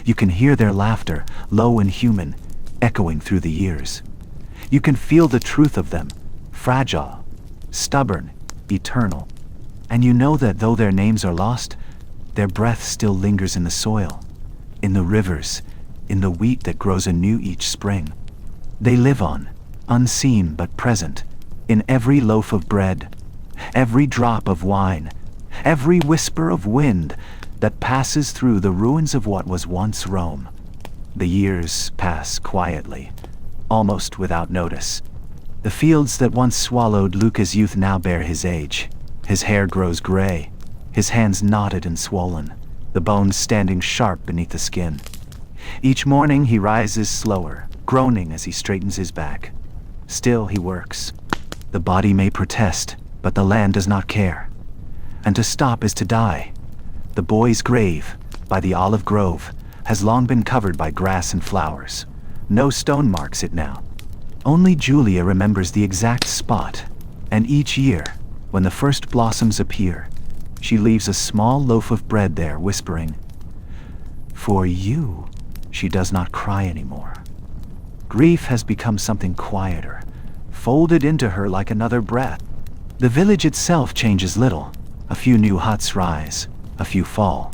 You can hear their laughter, low and human, echoing through the years. You can feel the truth of them, fragile, stubborn, eternal. And you know that though their names are lost, their breath still lingers in the soil, in the rivers, in the wheat that grows anew each spring. They live on, unseen but present, in every loaf of bread, every drop of wine, every whisper of wind that passes through the ruins of what was once Rome. The years pass quietly, almost without notice. The fields that once swallowed Luca's youth now bear his age. His hair grows gray, his hands knotted and swollen, the bones standing sharp beneath the skin. Each morning he rises slower, groaning as he straightens his back. Still he works. The body may protest, but the land does not care. And to stop is to die. The boy's grave, by the olive grove, has long been covered by grass and flowers. No stone marks it now. Only Julia remembers the exact spot, and each year, when the first blossoms appear, she leaves a small loaf of bread there, whispering, "For you." She does not cry anymore. Grief has become something quieter, folded into her like another breath. The village itself changes little. A few new huts rise, a few fall.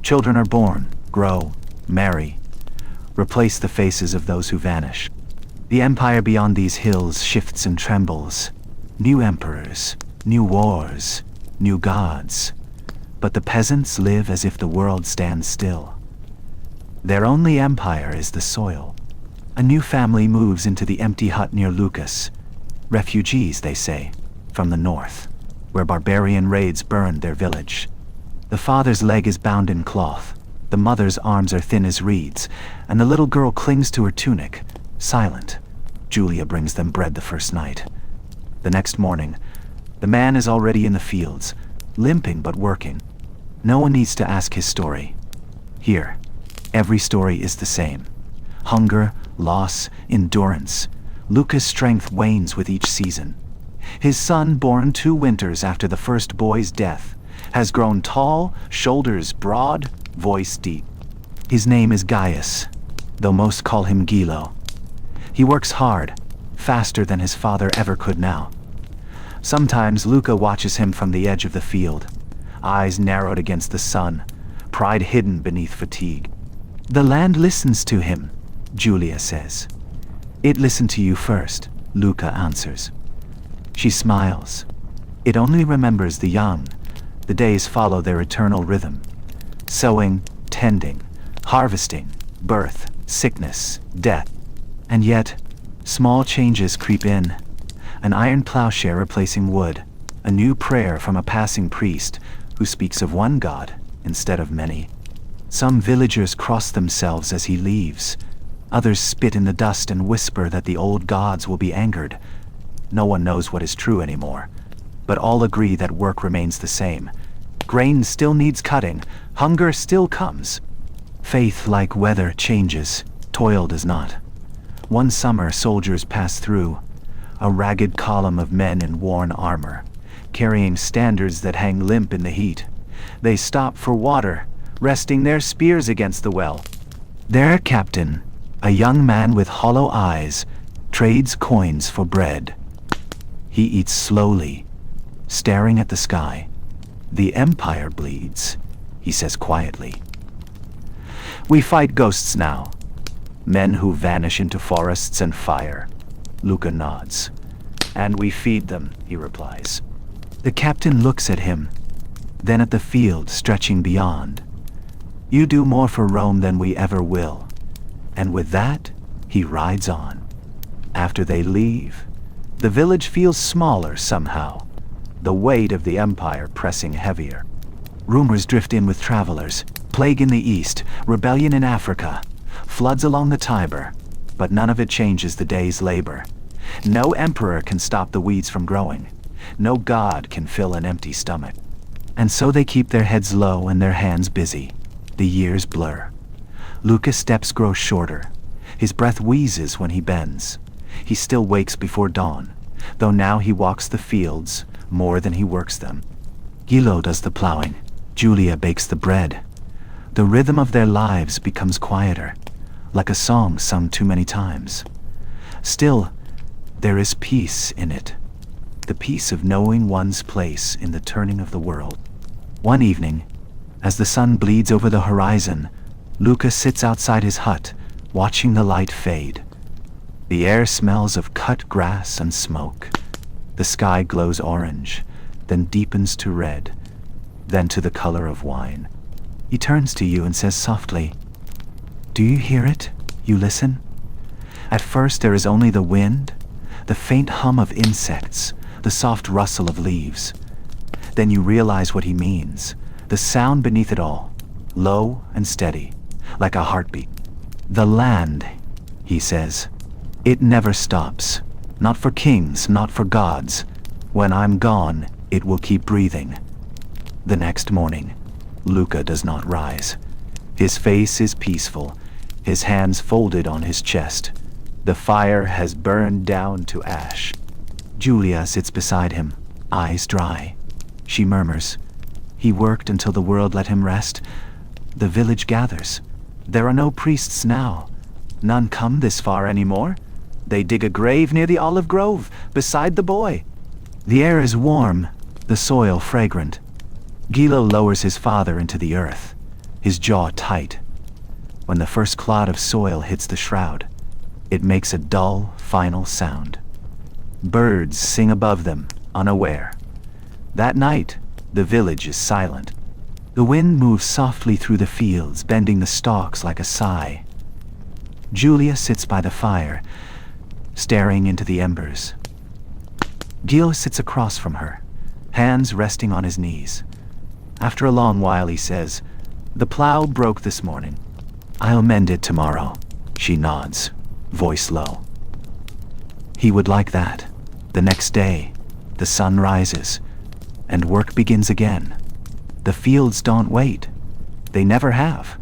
Children are born, grow, marry, replace the faces of those who vanish. The empire beyond these hills shifts and trembles. New emperors, new wars, new gods. But the peasants live as if the world stands still. Their only empire is the soil. A new family moves into the empty hut near Lucas. Refugees, they say, from the north, where barbarian raids burned their village. The father's leg is bound in cloth, the mother's arms are thin as reeds, and the little girl clings to her tunic, silent. Julia brings them bread the first night. The next morning, the man is already in the fields, limping but working. No one needs to ask his story. Here, every story is the same. Hunger, loss, endurance. Luca's strength wanes with each season. His son, born 2 winters after the first boy's death, has grown tall, shoulders broad, voice deep. His name is Gaius, though most call him Gilo. He works hard, faster than his father ever could now. Sometimes Luca watches him from the edge of the field, eyes narrowed against the sun, pride hidden beneath fatigue. "The land listens to him," Julia says. "It listened to you first," Luca answers. She smiles. "It only remembers the young. The days follow their eternal rhythm. Sowing, tending, harvesting, birth, sickness, death. And yet, small changes creep in. An iron plowshare replacing wood, a new prayer from a passing priest who speaks of one God instead of many. Some villagers cross themselves as he leaves. Others spit in the dust and whisper that the old gods will be angered. No one knows what is true anymore, but all agree that work remains the same. Grain still needs cutting, hunger still comes. Faith, like weather, changes, toil does not. One summer soldiers pass through, a ragged column of men in worn armor, carrying standards that hang limp in the heat. They stop for water, resting their spears against the well. Their captain, a young man with hollow eyes, trades coins for bread. He eats slowly, staring at the sky. "The Empire bleeds," he says quietly. "We fight ghosts now. Men who vanish into forests and fire." Luca nods. "And we feed them," he replies. The captain looks at him, then at the field stretching beyond. "You do more for Rome than we ever will." And with that, he rides on. After they leave, the village feels smaller somehow, the weight of the empire pressing heavier. Rumors drift in with travelers. Plague in the east, rebellion in Africa, floods along the Tiber, but none of it changes the day's labor. No emperor can stop the weeds from growing. No god can fill an empty stomach. And so they keep their heads low and their hands busy. The years blur. Luca's steps grow shorter. His breath wheezes when he bends. He still wakes before dawn, though now he walks the fields more than he works them. Gilo does the plowing. Julia bakes the bread. The rhythm of their lives becomes quieter, like a song sung too many times. Still, there is peace in it. The peace of knowing one's place in the turning of the world. One evening, as the sun bleeds over the horizon, Luca sits outside his hut, watching the light fade. The air smells of cut grass and smoke. The sky glows orange, then deepens to red, then to the color of wine. He turns to you and says softly, "Do you hear it? You listen?" At first there is only the wind, the faint hum of insects, the soft rustle of leaves. Then you realize what he means, the sound beneath it all, low and steady, like a heartbeat. "The land," he says, "it never stops. Not for kings, not for gods. When I'm gone, it will keep breathing." The next morning, Luca does not rise. His face is peaceful, his hands folded on his chest. The fire has burned down to ash. Julia sits beside him, eyes dry. She murmurs, "He worked until the world let him rest. The village gathers. There are no priests now. None come this far anymore. They dig a grave near the olive grove, beside the boy." The air is warm, the soil fragrant. Gilo lowers his father into the earth, his jaw tight. When the first clod of soil hits the shroud, it makes a dull, final sound. Birds sing above them, unaware. That night, the village is silent. The wind moves softly through the fields, bending the stalks like a sigh. Julia sits by the fire, staring into the embers. Gilo sits across from her, hands resting on his knees. After a long while he says, "The plow broke this morning. I'll mend it tomorrow." She nods, voice low. He would like that. The next day, the sun rises, and work begins again. The fields don't wait. They never have.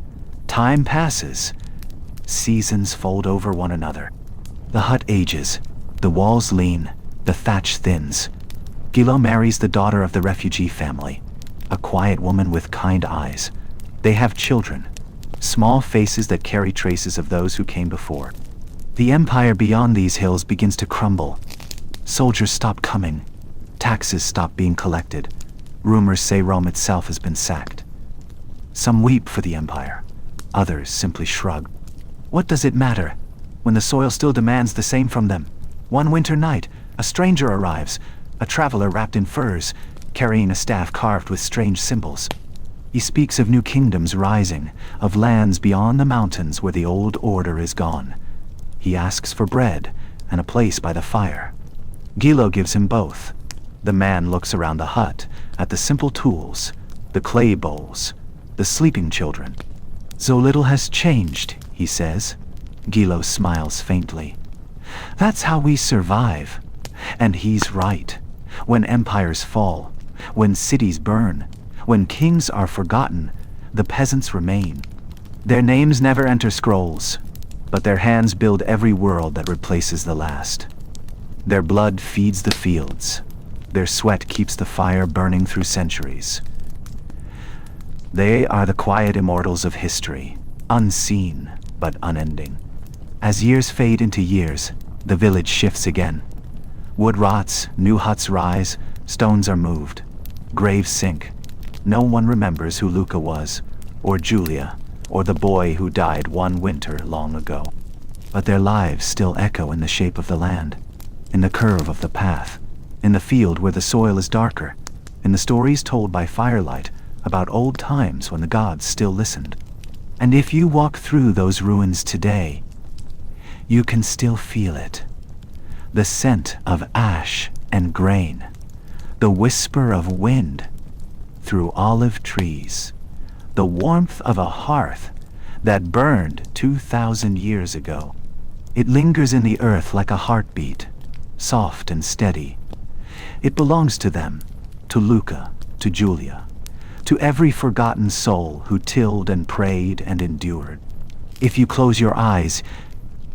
Time passes. Seasons fold over one another. The hut ages, the walls lean, the thatch thins. Gilo marries the daughter of the refugee family, a quiet woman with kind eyes. They have children, small faces that carry traces of those who came before. The empire beyond these hills begins to crumble. Soldiers stop coming. Taxes stop being collected. Rumors say Rome itself has been sacked. Some weep for the empire. Others simply shrug. What does it matter when the soil still demands the same from them? One winter night, a stranger arrives, a traveler wrapped in furs, carrying a staff carved with strange symbols. He speaks of new kingdoms rising, of lands beyond the mountains where the old order is gone. He asks for bread and a place by the fire. Gilo gives him both. The man looks around the hut, at the simple tools, the clay bowls, the sleeping children. So little has changed, he says. Gilo smiles faintly. That's how we survive. And he's right. When empires fall, when cities burn, when kings are forgotten, the peasants remain. Their names never enter scrolls, but their hands build every world that replaces the last. Their blood feeds the fields. Their sweat keeps the fire burning through centuries. They are the quiet immortals of history, unseen but unending. As years fade into years, the village shifts again. Wood rots, new huts rise, stones are moved. Graves sink. No one remembers who Luca was, or Julia, or the boy who died one winter long ago. But their lives still echo in the shape of the land, in the curve of the path, in the field where the soil is darker, in the stories told by firelight about old times when the gods still listened. And if you walk through those ruins today, you can still feel it. The scent of ash and grain, the whisper of wind through olive trees, the warmth of a hearth that burned 2,000 years ago. It lingers in the earth like a heartbeat, soft and steady. It belongs to them, to Luca, to Julia, to every forgotten soul who tilled and prayed and endured. If you close your eyes,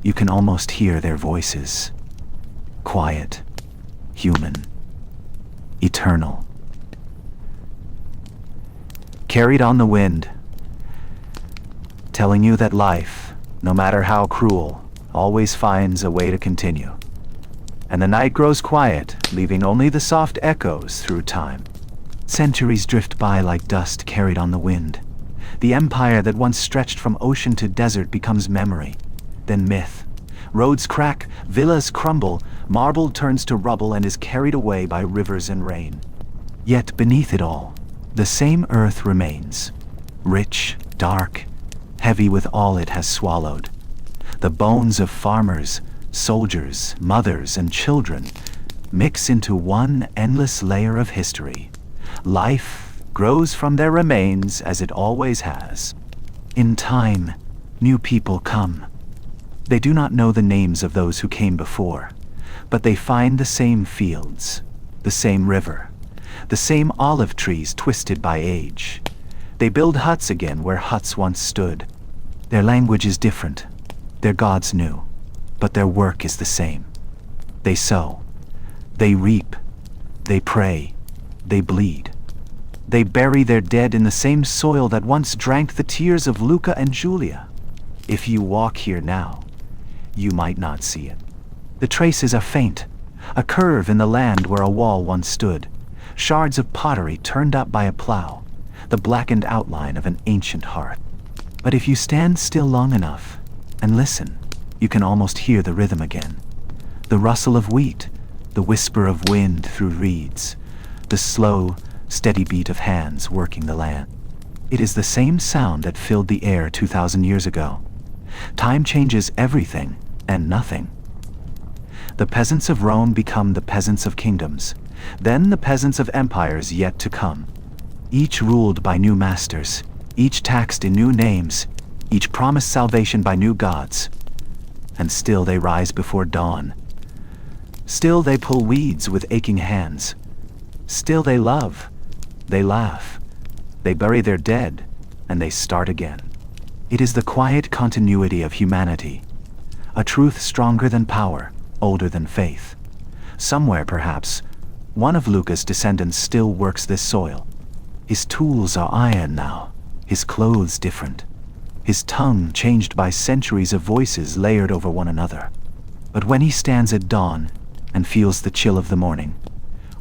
you can almost hear their voices. Quiet, human, eternal. Carried on the wind, telling you that life, no matter how cruel, always finds a way to continue. And the night grows quiet, leaving only the soft echoes through time. Centuries drift by like dust carried on the wind. The empire that once stretched from ocean to desert becomes memory, then myth. Roads crack, villas crumble, marble turns to rubble and is carried away by rivers and rain. Yet beneath it all, the same earth remains, rich, dark, heavy with all it has swallowed. The bones of farmers, soldiers, mothers, and children mix into one endless layer of history. Life grows from their remains as it always has. In time, new people come. They do not know the names of those who came before, but they find the same fields, the same river, the same olive trees twisted by age. They build huts again where huts once stood. Their language is different, their gods new, but their work is the same. They sow, they reap, they pray, they bleed. They bury their dead in the same soil that once drank the tears of Luca and Julia. If you walk here now, you might not see it. The traces are faint, a curve in the land where a wall once stood, shards of pottery turned up by a plow, the blackened outline of an ancient hearth. But if you stand still long enough and listen, you can almost hear the rhythm again. The rustle of wheat, the whisper of wind through reeds, the slow, steady beat of hands working the land. It is the same sound that filled the air 2,000 years ago. Time changes everything and nothing. The peasants of Rome become the peasants of kingdoms, then the peasants of empires yet to come. Each ruled by new masters, each taxed in new names, each promised salvation by new gods. And still they rise before dawn. Still they pull weeds with aching hands. Still they love, they laugh, they bury their dead, and they start again. It is the quiet continuity of humanity, a truth stronger than power, older than faith. Somewhere, perhaps, one of Luca's descendants still works this soil. His tools are iron now, his clothes different, his tongue changed by centuries of voices layered over one another. But when he stands at dawn and feels the chill of the morning,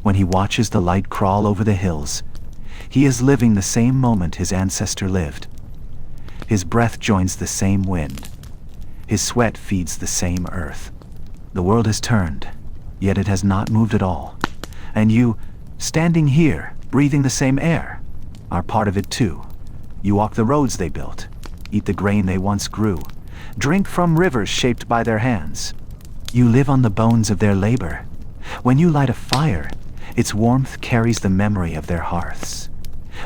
when he watches the light crawl over the hills, he is living the same moment his ancestor lived. His breath joins the same wind. His sweat feeds the same earth. The world has turned, yet it has not moved at all. And you, standing here, breathing the same air, are part of it too. You walk the roads they built, eat the grain they once grew, drink from rivers shaped by their hands. You live on the bones of their labor. When you light a fire, its warmth carries the memory of their hearths.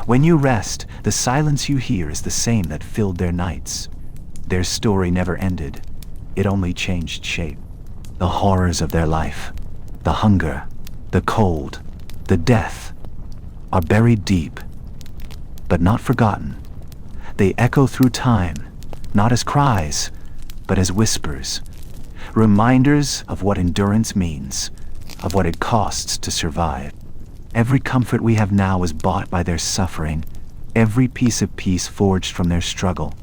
When you rest, the silence you hear is the same that filled their nights. Their story never ended. It only changed shape. The horrors of their life, the hunger, the cold, the death, are buried deep, but not forgotten. They echo through time, not as cries, but as whispers, reminders of what endurance means, of what it costs to survive. Every comfort we have now is bought by their suffering, every piece of peace forged from their struggle.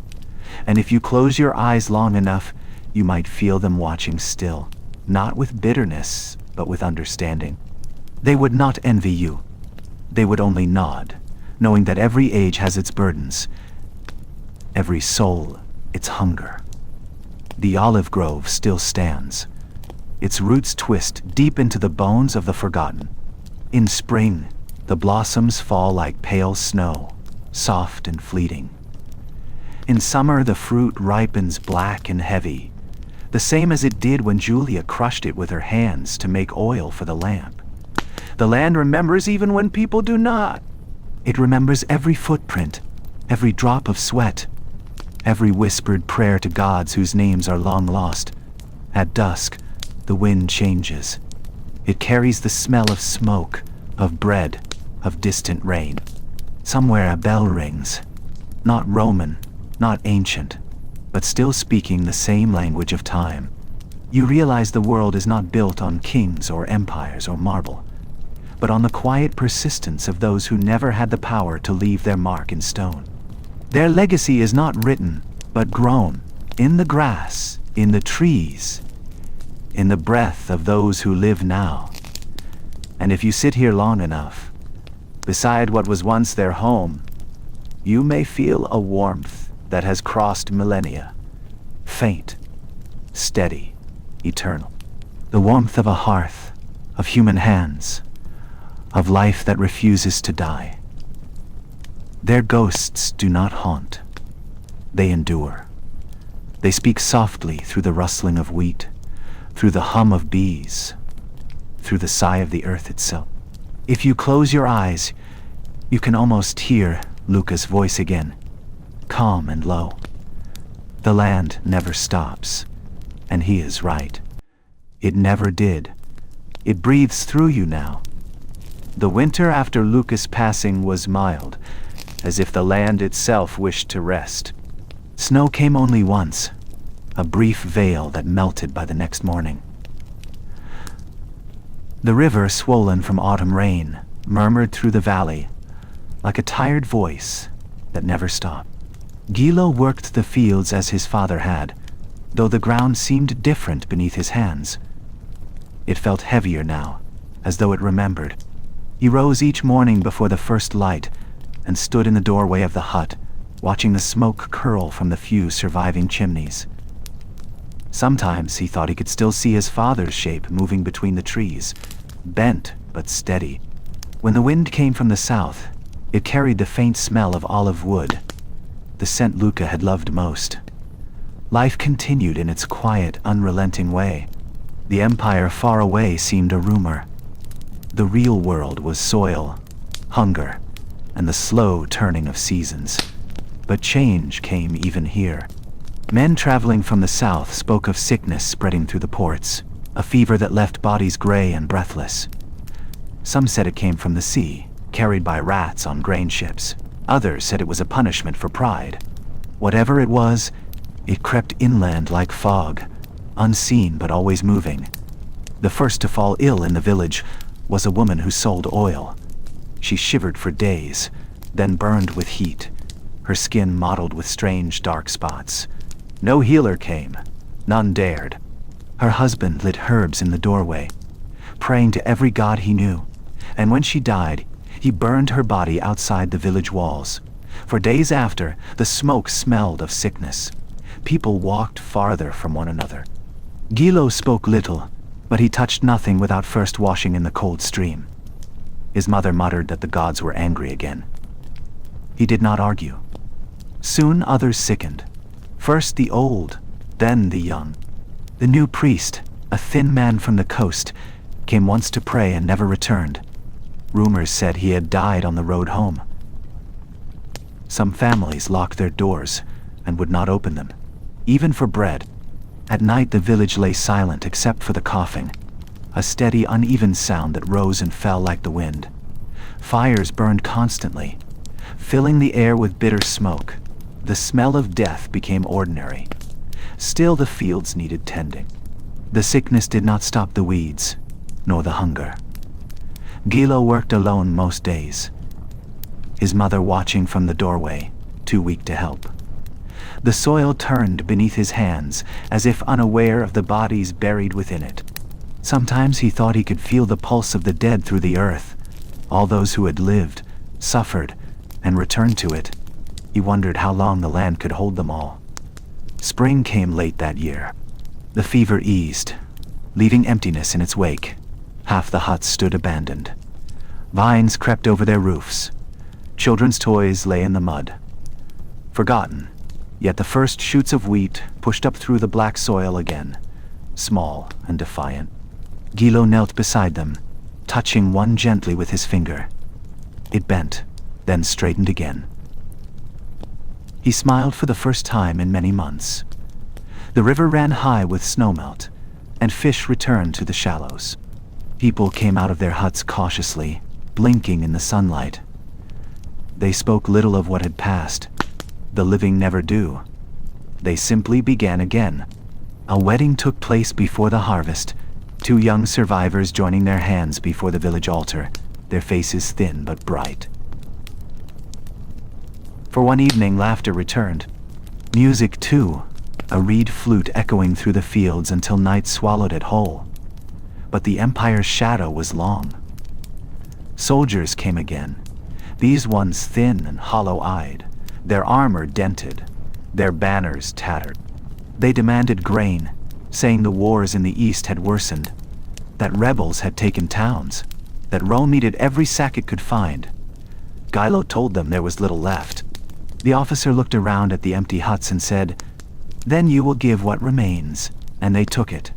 And if you close your eyes long enough, you might feel them watching still, not with bitterness, but with understanding. They would not envy you. They would only nod, knowing that every age has its burdens, every soul its hunger. The olive grove still stands. Its roots twist deep into the bones of the forgotten. In spring, the blossoms fall like pale snow, soft and fleeting. In summer, the fruit ripens black and heavy, the same as it did when Julia crushed it with her hands to make oil for the lamp. The land remembers even when people do not. It remembers every footprint, every drop of sweat, every whispered prayer to gods whose names are long lost. At dusk, the wind changes. It carries the smell of smoke, of bread, of distant rain. Somewhere a bell rings, not Roman, not ancient, but still speaking the same language of time. You realize the world is not built on kings or empires or marble, but on the quiet persistence of those who never had the power to leave their mark in stone. Their legacy is not written, but grown, in the grass, in the trees, in the breath of those who live now. And if you sit here long enough, beside what was once their home, you may feel a warmth that has crossed millennia, faint, steady, eternal. The warmth of a hearth, of human hands, of life that refuses to die. Their ghosts do not haunt. They endure. They speak softly through the rustling of wheat, through the hum of bees, through the sigh of the earth itself. If you close your eyes, you can almost hear Luca's voice again, calm and low. The land never stops, and he is right. It never did. It breathes through you now. The winter after Luca's passing was mild, as if the land itself wished to rest. Snow came only once, a brief veil that melted by the next morning. The river, swollen from autumn rain, murmured through the valley, like a tired voice that never stopped. Gilo worked the fields as his father had, though the ground seemed different beneath his hands. It felt heavier now, as though it remembered. He rose each morning before the first light and stood in the doorway of the hut, watching the smoke curl from the few surviving chimneys. Sometimes he thought he could still see his father's shape moving between the trees, bent but steady. When the wind came from the south, it carried the faint smell of olive wood, the scent Luca had loved most. Life continued in its quiet, unrelenting way. The empire far away seemed a rumor. The real world was soil, hunger, and the slow turning of seasons. But change came even here. Men traveling from the south spoke of sickness spreading through the ports, a fever that left bodies gray and breathless. Some said it came from the sea, carried by rats on grain ships. Others said it was a punishment for pride. Whatever it was, it crept inland like fog, unseen but always moving. The first to fall ill in the village was a woman who sold oil. She shivered for days, then burned with heat, her skin mottled with strange dark spots. No healer came, none dared. Her husband lit herbs in the doorway, praying to every god he knew, and when she died, he burned her body outside the village walls. For days after, the smoke smelled of sickness. People walked farther from one another. Gilo spoke little, but he touched nothing without first washing in the cold stream. His mother muttered that the gods were angry again. He did not argue. Soon others sickened. First the old, then the young. The new priest, a thin man from the coast, came once to pray and never returned. Rumors said he had died on the road home. Some families locked their doors and would not open them, even for bread. At night the village lay silent except for the coughing, a steady, uneven sound that rose and fell like the wind. Fires burned constantly, filling the air with bitter smoke. The smell of death became ordinary. Still the fields needed tending. The sickness did not stop the weeds, nor the hunger. Gilo worked alone most days, his mother watching from the doorway, too weak to help. The soil turned beneath his hands, as if unaware of the bodies buried within it. Sometimes he thought he could feel the pulse of the dead through the earth, all those who had lived, suffered, and returned to it. He wondered how long the land could hold them all. Spring came late that year. The fever eased, leaving emptiness in its wake. Half the huts stood abandoned. Vines crept over their roofs. Children's toys lay in the mud. Forgotten, yet the first shoots of wheat pushed up through the black soil again, small and defiant. Gilo knelt beside them, touching one gently with his finger. It bent, then straightened again. He smiled for the first time in many months. The river ran high with snowmelt, and fish returned to the shallows. People came out of their huts cautiously, blinking in the sunlight. They spoke little of what had passed. The living never do. They simply began again. A wedding took place before the harvest, 2 young survivors joining their hands before the village altar, their faces thin but bright. For one evening, laughter returned. Music, too, a reed flute echoing through the fields until night swallowed it whole. But the empire's shadow was long. Soldiers came again, these ones thin and hollow-eyed, their armor dented, their banners tattered. They demanded grain, saying the wars in the east had worsened, that rebels had taken towns, that Rome needed every sack it could find. Gilo told them there was little left. The officer looked around at the empty huts and said, "Then you will give what remains," and they took it.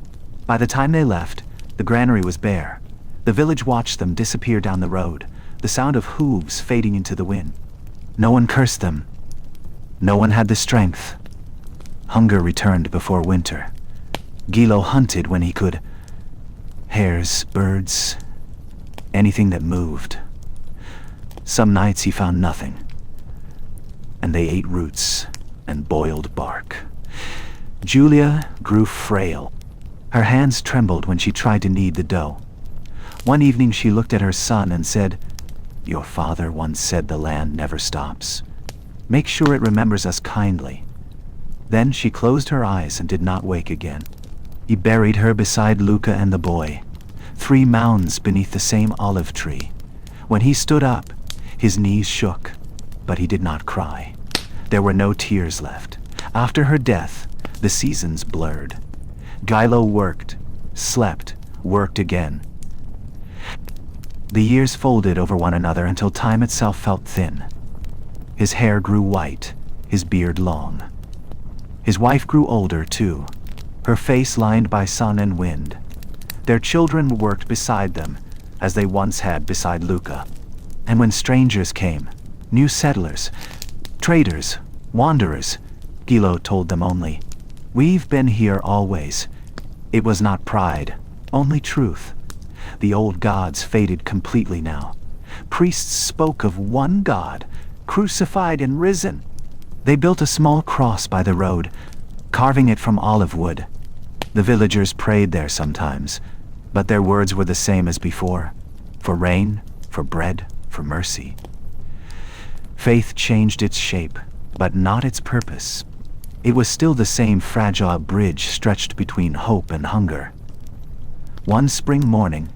By the time they left, the granary was bare. The village watched them disappear down the road, the sound of hooves fading into the wind. No one cursed them. No one had the strength. Hunger returned before winter. Gilo hunted when he could. Hares, birds, anything that moved. Some nights he found nothing, and they ate roots and boiled bark. Julia grew frail. Her hands trembled when she tried to knead the dough. One evening she looked at her son and said, "Your father once said the land never stops. Make sure it remembers us kindly." Then she closed her eyes and did not wake again. He buried her beside Luca and the boy, 3 mounds beneath the same olive tree. When he stood up, his knees shook, but he did not cry. There were no tears left. After her death, the seasons blurred. Gilo worked, slept, worked again. The years folded over one another until time itself felt thin. His hair grew white, his beard long. His wife grew older, too, her face lined by sun and wind. Their children worked beside them, as they once had beside Luca. And when strangers came, new settlers, traders, wanderers, Gilo told them only, "We've been here always." It was not pride, only truth. The old gods faded completely now. Priests spoke of one God, crucified and risen. They built a small cross by the road, carving it from olive wood. The villagers prayed there sometimes, but their words were the same as before: for rain, for bread, for mercy. Faith changed its shape, but not its purpose. It was still the same fragile bridge stretched between hope and hunger. One spring morning,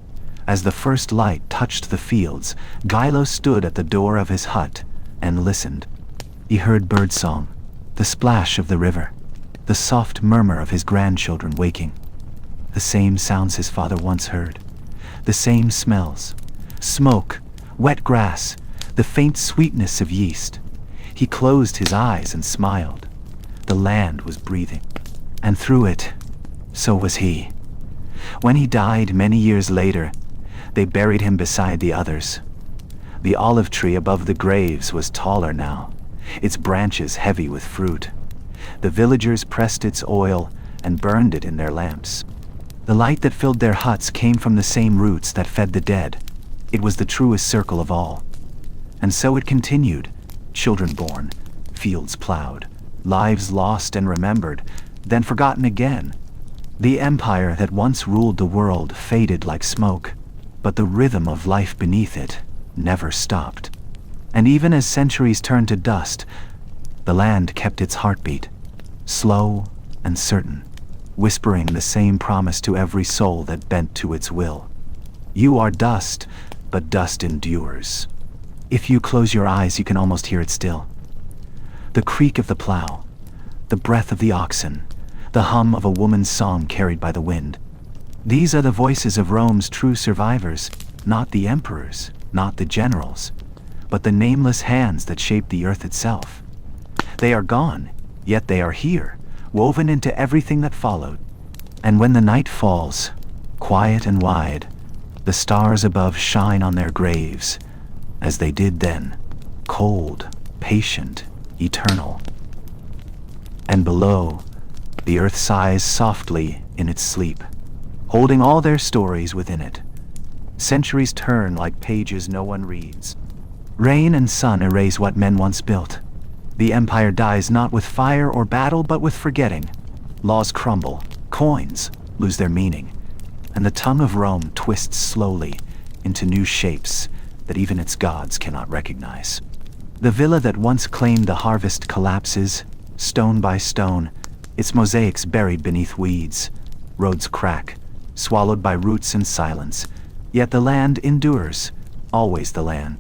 as the first light touched the fields, Gilo stood at the door of his hut and listened. He heard birdsong, the splash of the river, the soft murmur of his grandchildren waking. The same sounds his father once heard, the same smells: smoke, wet grass, the faint sweetness of yeast. He closed his eyes and smiled. The land was breathing, and through it, so was he. When he died many years later, they buried him beside the others. The olive tree above the graves was taller now, its branches heavy with fruit. The villagers pressed its oil and burned it in their lamps. The light that filled their huts came from the same roots that fed the dead. It was the truest circle of all. And so it continued: children born, fields plowed, lives lost and remembered, then forgotten again. The empire that once ruled the world faded like smoke, but the rhythm of life beneath it never stopped. And even as centuries turned to dust, the land kept its heartbeat, slow and certain, whispering the same promise to every soul that bent to its will. You are dust, but dust endures. If you close your eyes, you can almost hear it still. The creak of the plow, the breath of the oxen, the hum of a woman's song carried by the wind. These are the voices of Rome's true survivors, not the emperors, not the generals, but the nameless hands that shaped the earth itself. They are gone, yet they are here, woven into everything that followed. And when the night falls, quiet and wide, the stars above shine on their graves, as they did then, cold, patient, eternal. And below, the earth sighs softly in its sleep, holding all their stories within it. Centuries turn like pages no one reads. Rain and sun erase what men once built. The empire dies not with fire or battle, but with forgetting. Laws crumble, coins lose their meaning, and the tongue of Rome twists slowly into new shapes that even its gods cannot recognize. The villa that once claimed the harvest collapses, stone by stone, its mosaics buried beneath weeds. Roads crack, swallowed by roots and silence, yet the land endures, always the land.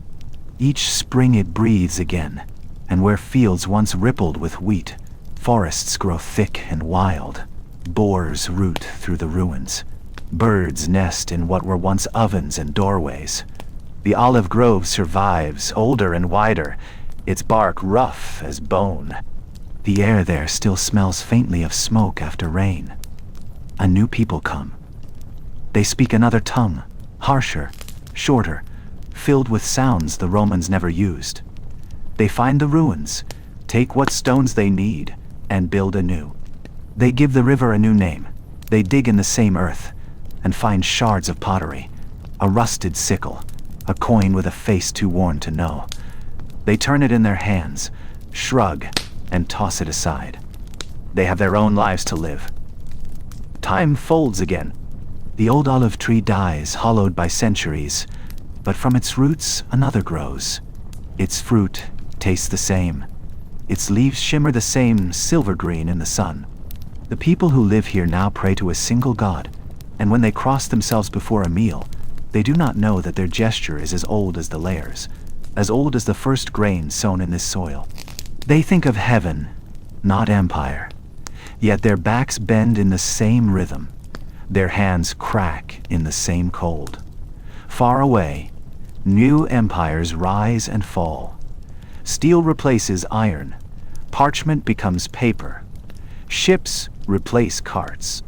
Each spring it breathes again, and where fields once rippled with wheat, forests grow thick and wild. Boars root through the ruins. Birds nest in what were once ovens and doorways. The olive grove survives, older and wider, its bark rough as bone. The air there still smells faintly of smoke after rain. A new people come. They speak another tongue, harsher, shorter, filled with sounds the Romans never used. They find the ruins, take what stones they need, and build anew. They give the river a new name. They dig in the same earth, and find shards of pottery, a rusted sickle, a coin with a face too worn to know. They turn it in their hands, shrug, and toss it aside. They have their own lives to live. Time folds again. The old olive tree dies, hollowed by centuries, but from its roots another grows. Its fruit tastes the same. Its leaves shimmer the same silver green in the sun. The people who live here now pray to a single God, and when they cross themselves before a meal, they do not know that their gesture is as old as the layers, as old as the first grain sown in this soil. They think of heaven, not empire, yet their backs bend in the same rhythm. Their hands crack in the same cold. Far away, new empires rise and fall. Steel replaces iron. Parchment becomes paper. Ships replace carts.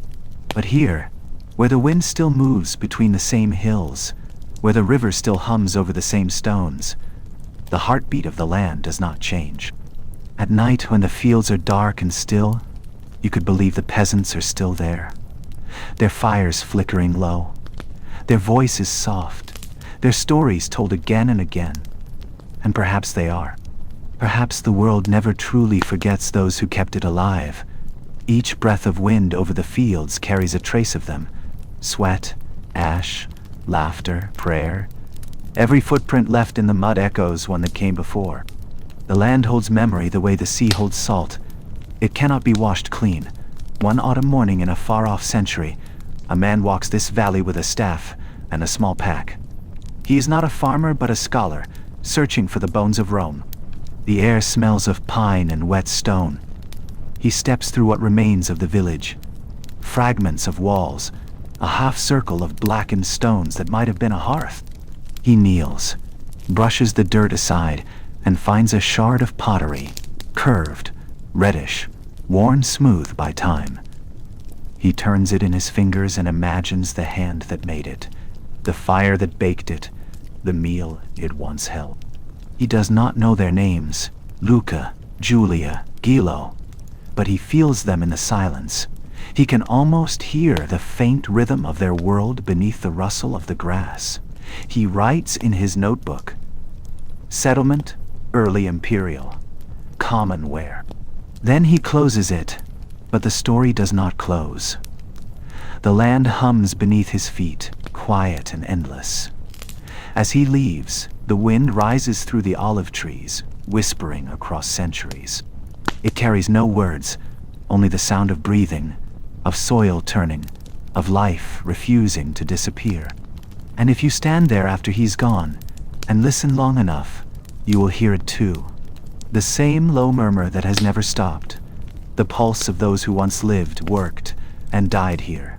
But here, where the wind still moves between the same hills, where the river still hums over the same stones, the heartbeat of the land does not change. At night, when the fields are dark and still, you could believe the peasants are still there. Their fires flickering low, their voices soft, their stories told again and again. And perhaps they are. Perhaps the world never truly forgets those who kept it alive. Each breath of wind over the fields carries a trace of them. Sweat, ash, laughter, prayer. Every footprint left in the mud echoes one that came before. The land holds memory the way the sea holds salt. It cannot be washed clean. One autumn morning in a far-off century, a man walks this valley with a staff and a small pack. He is not a farmer but a scholar, searching for the bones of Rome. The air smells of pine and wet stone. He steps through what remains of the village. Fragments of walls, a half-circle of blackened stones that might have been a hearth. He kneels, brushes the dirt aside, and finds a shard of pottery, curved, reddish, worn smooth by time. He turns it in his fingers and imagines the hand that made it, the fire that baked it, the meal it once held. He does not know their names, Luca, Julia, Gilo, but he feels them in the silence. He can almost hear the faint rhythm of their world beneath the rustle of the grass. He writes in his notebook, "Settlement, early imperial, commonwear." Then he closes it, but the story does not close. The land hums beneath his feet, quiet and endless. As he leaves, the wind rises through the olive trees, whispering across centuries. It carries no words, only the sound of breathing, of soil turning, of life refusing to disappear. And if you stand there after he's gone, and listen long enough, you will hear it too. The same low murmur that has never stopped. The pulse of those who once lived, worked, and died here.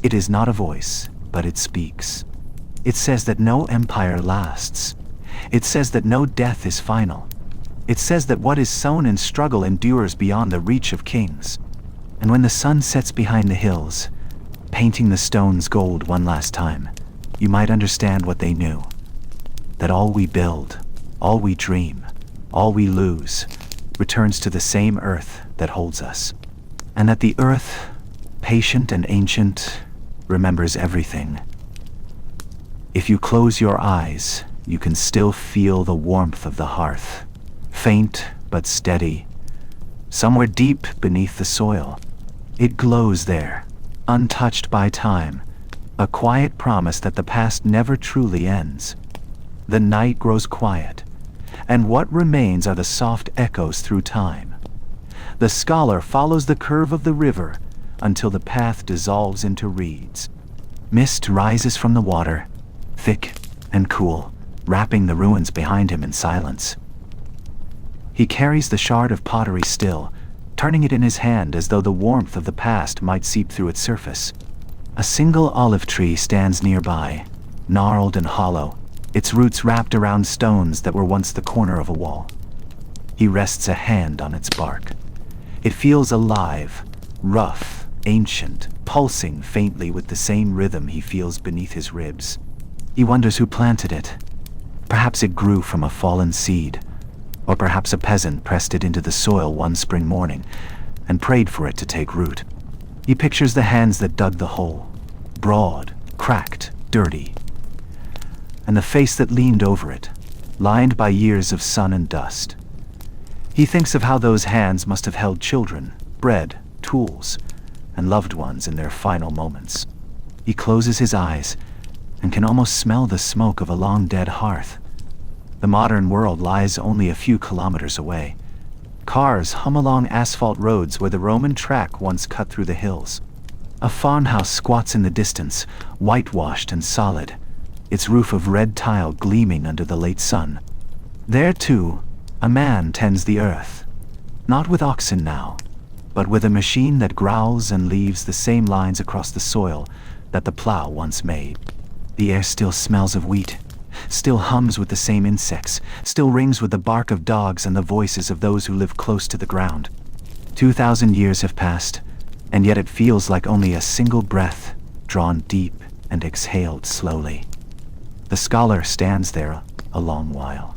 It is not a voice, but it speaks. It says that no empire lasts. It says that no death is final. It says that what is sown in struggle endures beyond the reach of kings. And when the sun sets behind the hills, painting the stones gold one last time, you might understand what they knew. That all we build, all we dream, all we lose, returns to the same earth that holds us. And that the earth, patient and ancient, remembers everything. If you close your eyes, you can still feel the warmth of the hearth, faint but steady, somewhere deep beneath the soil. It glows there, untouched by time, a quiet promise that the past never truly ends. The night grows quiet, and what remains are the soft echoes through time. The scholar follows the curve of the river until the path dissolves into reeds. Mist rises from the water, thick and cool, wrapping the ruins behind him in silence. He carries the shard of pottery still, turning it in his hand as though the warmth of the past might seep through its surface. A single olive tree stands nearby, gnarled and hollow, its roots wrapped around stones that were once the corner of a wall. He rests a hand on its bark. It feels alive, rough, ancient, pulsing faintly with the same rhythm he feels beneath his ribs. He wonders who planted it. Perhaps it grew from a fallen seed, or perhaps a peasant pressed it into the soil one spring morning and prayed for it to take root. He pictures the hands that dug the hole, broad, cracked, dirty, and the face that leaned over it, lined by years of sun and dust. He thinks of how those hands must have held children, bread, tools, and loved ones in their final moments. He closes his eyes and can almost smell the smoke of a long-dead hearth. The modern world lies only a few kilometers away. Cars hum along asphalt roads where the Roman track once cut through the hills. A farmhouse squats in the distance, whitewashed and solid, its roof of red tile gleaming under the late sun. There, too, a man tends the earth, not with oxen now, but with a machine that growls and leaves the same lines across the soil that the plow once made. The air still smells of wheat, still hums with the same insects, still rings with the bark of dogs and the voices of those who live close to the ground. 2,000 years have passed, and yet it feels like only a single breath, drawn deep and exhaled slowly. The scholar stands there a long while.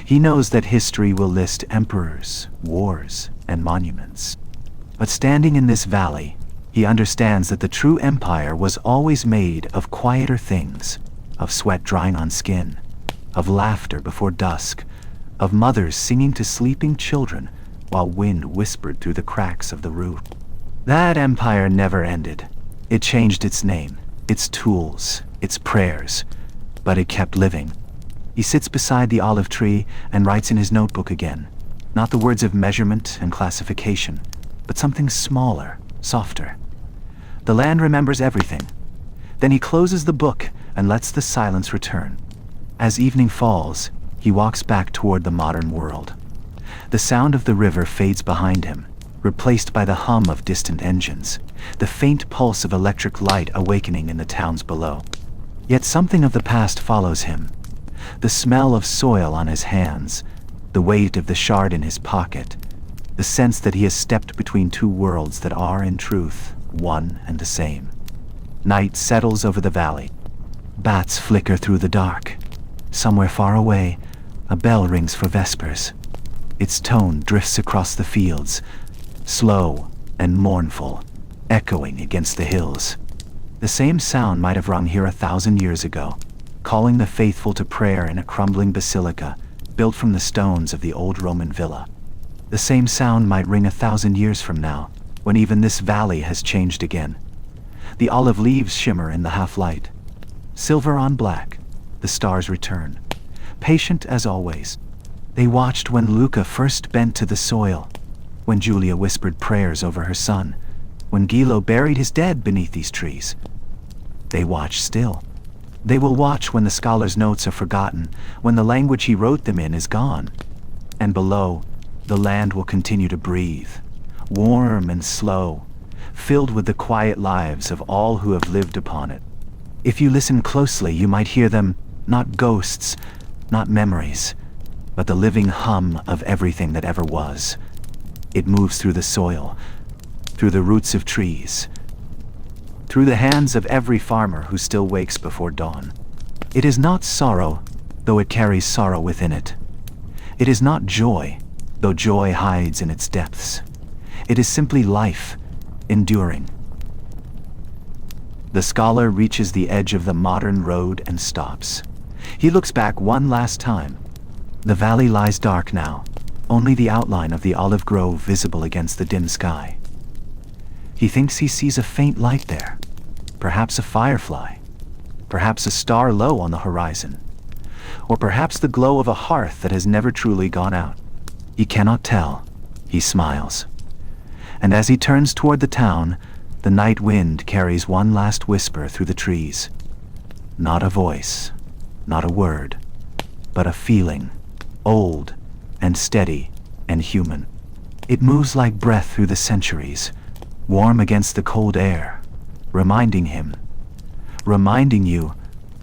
He knows that history will list emperors, wars, and monuments. But standing in this valley, he understands that the true empire was always made of quieter things, of sweat drying on skin, of laughter before dusk, of mothers singing to sleeping children while wind whispered through the cracks of the roof. That empire never ended. It changed its name, its tools, its prayers, but it kept living. He sits beside the olive tree and writes in his notebook again, not the words of measurement and classification, but something smaller, softer. The land remembers everything. Then he closes the book and lets the silence return. As evening falls, he walks back toward the modern world. The sound of the river fades behind him, replaced by the hum of distant engines, the faint pulse of electric light awakening in the towns below. Yet something of the past follows him. The smell of soil on his hands, the weight of the shard in his pocket, the sense that he has stepped between two worlds that are, in truth, one and the same. Night settles over the valley. Bats flicker through the dark. Somewhere far away, a bell rings for vespers. Its tone drifts across the fields, slow and mournful, echoing against the hills. The same sound might have rung here 1,000 years ago, calling the faithful to prayer in a crumbling basilica built from the stones of the old Roman villa. The same sound might ring 1,000 years from now, when even this valley has changed again. The olive leaves shimmer in the half-light. Silver on black, the stars return. Patient as always. They watched when Luca first bent to the soil, when Julia whispered prayers over her son, when Gilo buried his dead beneath these trees. They watch still. They will watch when the scholar's notes are forgotten, when the language he wrote them in is gone. And below, the land will continue to breathe, warm and slow, filled with the quiet lives of all who have lived upon it. If you listen closely, you might hear them, not ghosts, not memories, but the living hum of everything that ever was. It moves through the soil, through the roots of trees, through the hands of every farmer who still wakes before dawn. It is not sorrow, though it carries sorrow within it. It is not joy, though joy hides in its depths. It is simply life, enduring. The scholar reaches the edge of the modern road and stops. He looks back one last time. The valley lies dark now, only the outline of the olive grove visible against the dim sky. He thinks he sees a faint light there, perhaps a firefly, perhaps a star low on the horizon, or perhaps the glow of a hearth that has never truly gone out. He cannot tell. He smiles. And as he turns toward the town, the night wind carries one last whisper through the trees. Not a voice, not a word, but a feeling, old and steady and human. It moves like breath through the centuries, warm against the cold air, reminding him, reminding you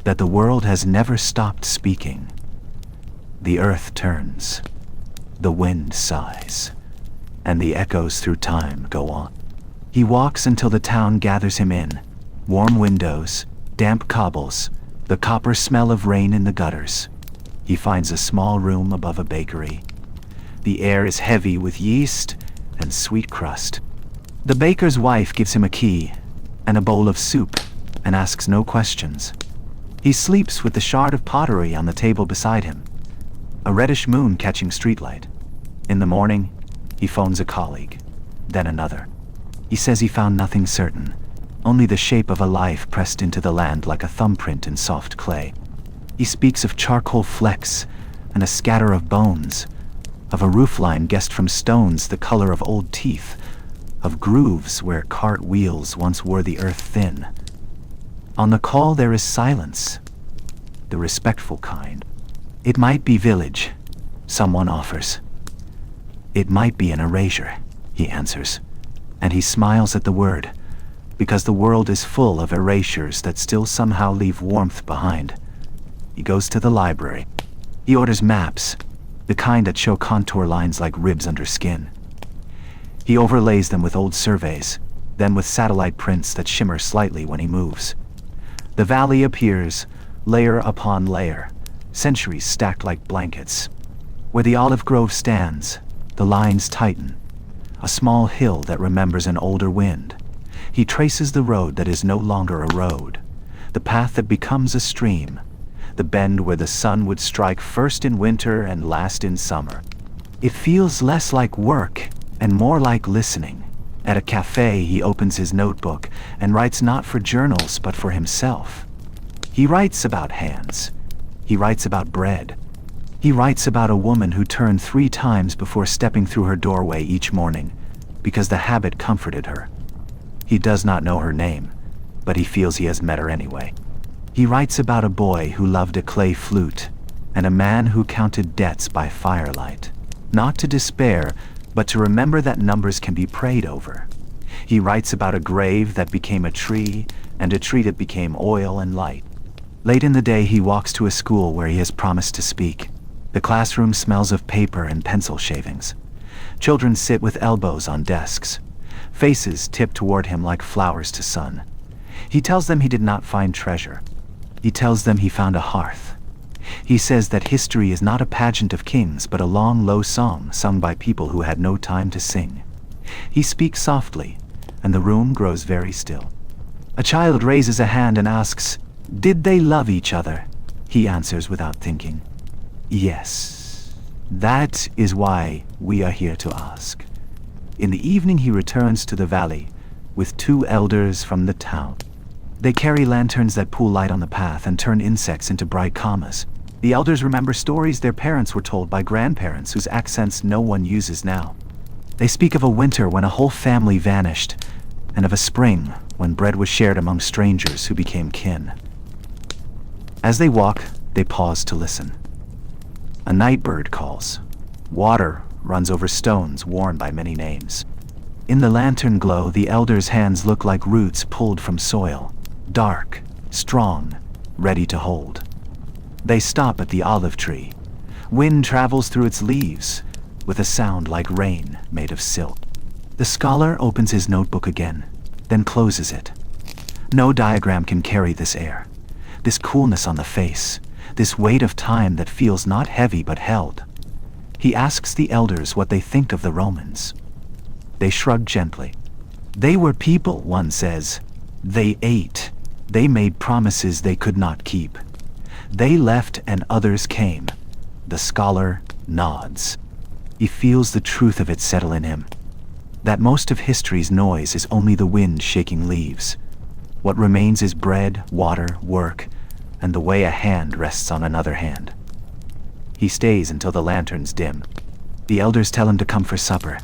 that the world has never stopped speaking. The earth turns, the wind sighs, and the echoes through time go on. He walks until the town gathers him in. Warm windows, damp cobbles, the copper smell of rain in the gutters. He finds a small room above a bakery. The air is heavy with yeast and sweet crust. The baker's wife gives him a key and a bowl of soup and asks no questions. He sleeps with the shard of pottery on the table beside him, a reddish moon catching streetlight. In the morning, he phones a colleague, then another. He says he found nothing certain, only the shape of a life pressed into the land like a thumbprint in soft clay. He speaks of charcoal flecks and a scatter of bones, of a roofline guessed from stones the color of old teeth, of grooves where cart wheels once wore the earth thin. On the call there is silence, the respectful kind. It might be village, someone offers. It might be an erasure, he answers, and he smiles at the word, because the world is full of erasures that still somehow leave warmth behind. He goes to the library. He orders maps, the kind that show contour lines like ribs under skin. He overlays them with old surveys, then with satellite prints that shimmer slightly when he moves. The valley appears, layer upon layer, centuries stacked like blankets. Where the olive grove stands, the lines tighten, a small hill that remembers an older wind. He traces the road that is no longer a road, the path that becomes a stream, the bend where the sun would strike first in winter and last in summer. It feels less like work and more like listening. At a cafe, he opens his notebook and writes not for journals but for himself. He writes about hands. He writes about bread. He writes about a woman who turned 3 times before stepping through her doorway each morning, because the habit comforted her. He does not know her name, but he feels he has met her anyway. He writes about a boy who loved a clay flute, and a man who counted debts by firelight, not to despair, but to remember that numbers can be prayed over. He writes about a grave that became a tree, and a tree that became oil and light. Late in the day, he walks to a school where he has promised to speak. The classroom smells of paper and pencil shavings. Children sit with elbows on desks. Faces tip toward him like flowers to sun. He tells them he did not find treasure. He tells them he found a hearth. He says that history is not a pageant of kings, but a long, low song sung by people who had no time to sing. He speaks softly, and the room grows very still. A child raises a hand and asks, "Did they love each other?" He answers without thinking, "Yes. That is why we are here to ask." In the evening he returns to the valley with 2 elders from the town. They carry lanterns that pool light on the path and turn insects into bright commas. The elders remember stories their parents were told by grandparents whose accents no one uses now. They speak of a winter when a whole family vanished, and of a spring when bread was shared among strangers who became kin. As they walk, they pause to listen. A night bird calls. Water runs over stones worn by many names. In the lantern glow, the elders' hands look like roots pulled from soil, dark, strong, ready to hold. They stop at the olive tree. Wind travels through its leaves, with a sound like rain made of silk. The scholar opens his notebook again, then closes it. No diagram can carry this air, this coolness on the face, this weight of time that feels not heavy but held. He asks the elders what they think of the Romans. They shrug gently. They were people, one says. They ate. They made promises they could not keep. They left and others came. The scholar nods. He feels the truth of it settle in him. That most of history's noise is only the wind shaking leaves. What remains is bread, water, work, and the way a hand rests on another hand. He stays until the lanterns dim. The elders tell him to come for supper.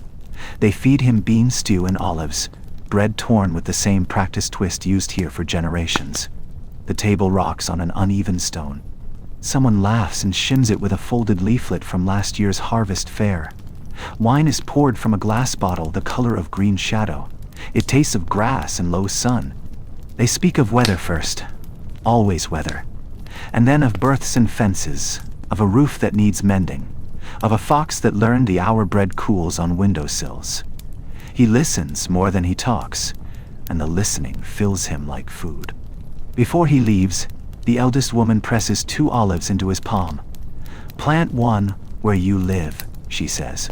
They feed him bean stew and olives, bread torn with the same practiced twist used here for generations. The table rocks on an uneven stone. Someone laughs and shims it with a folded leaflet from last year's harvest fair. Wine is poured from a glass bottle the color of green shadow. It tastes of grass and low sun. They speak of weather first, always weather, and then of births and fences, of a roof that needs mending, of a fox that learned the hour bread cools on windowsills. He listens more than he talks, and the listening fills him like food. Before he leaves, the eldest woman presses 2 olives into his palm. "Plant one where you live," she says.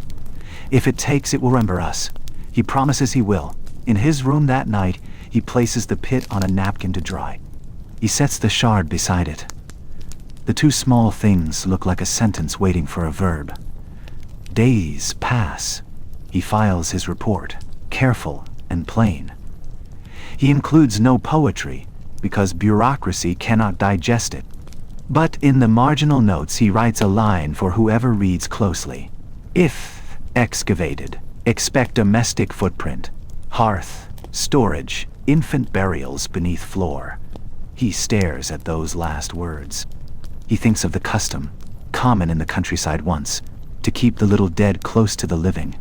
"If it takes, it will remember us." He promises he will. In his room that night, he places the pit on a napkin to dry. He sets the shard beside it. The 2 small things look like a sentence waiting for a verb. Days pass. He files his report, careful and plain. He includes no poetry, because bureaucracy cannot digest it. But in the marginal notes he writes a line for whoever reads closely. If excavated, expect domestic footprint, hearth, storage, infant burials beneath floor. He stares at those last words. He thinks of the custom, common in the countryside once, to keep the little dead close to the living.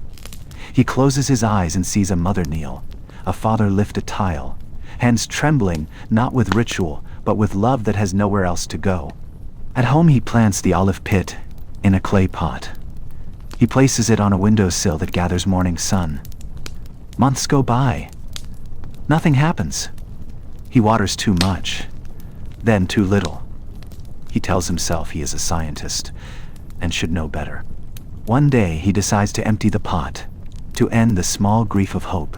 He closes his eyes and sees a mother kneel, a father lift a tile, hands trembling not with ritual, but with love that has nowhere else to go. At home he plants the olive pit in a clay pot. He places it on a windowsill that gathers morning sun. Months go by. Nothing happens. He waters too much, then too little. He tells himself he is a scientist and should know better. One day he decides to empty the pot, to end the small grief of hope.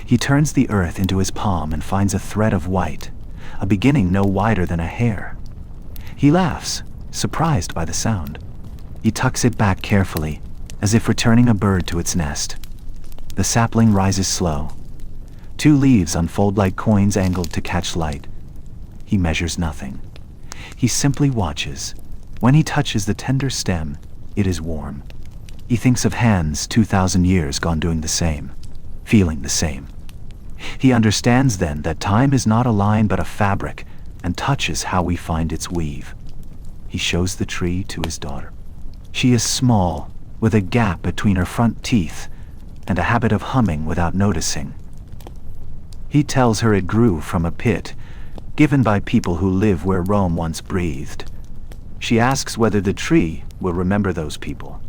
He turns the earth into his palm and finds a thread of white, a beginning no wider than a hair. He laughs, surprised by the sound. He tucks it back carefully, as if returning a bird to its nest. The sapling rises slow. 2 leaves unfold like coins angled to catch light. He measures nothing. He simply watches. When he touches the tender stem, it is warm. He thinks of hands 2,000 years gone doing the same, feeling the same. He understands then that time is not a line but a fabric, and touches how we find its weave. He shows the tree to his daughter. She is small, with a gap between her front teeth, and a habit of humming without noticing. He tells her it grew from a pit, given by people who live where Rome once breathed. She asks whether the tree will remember those people.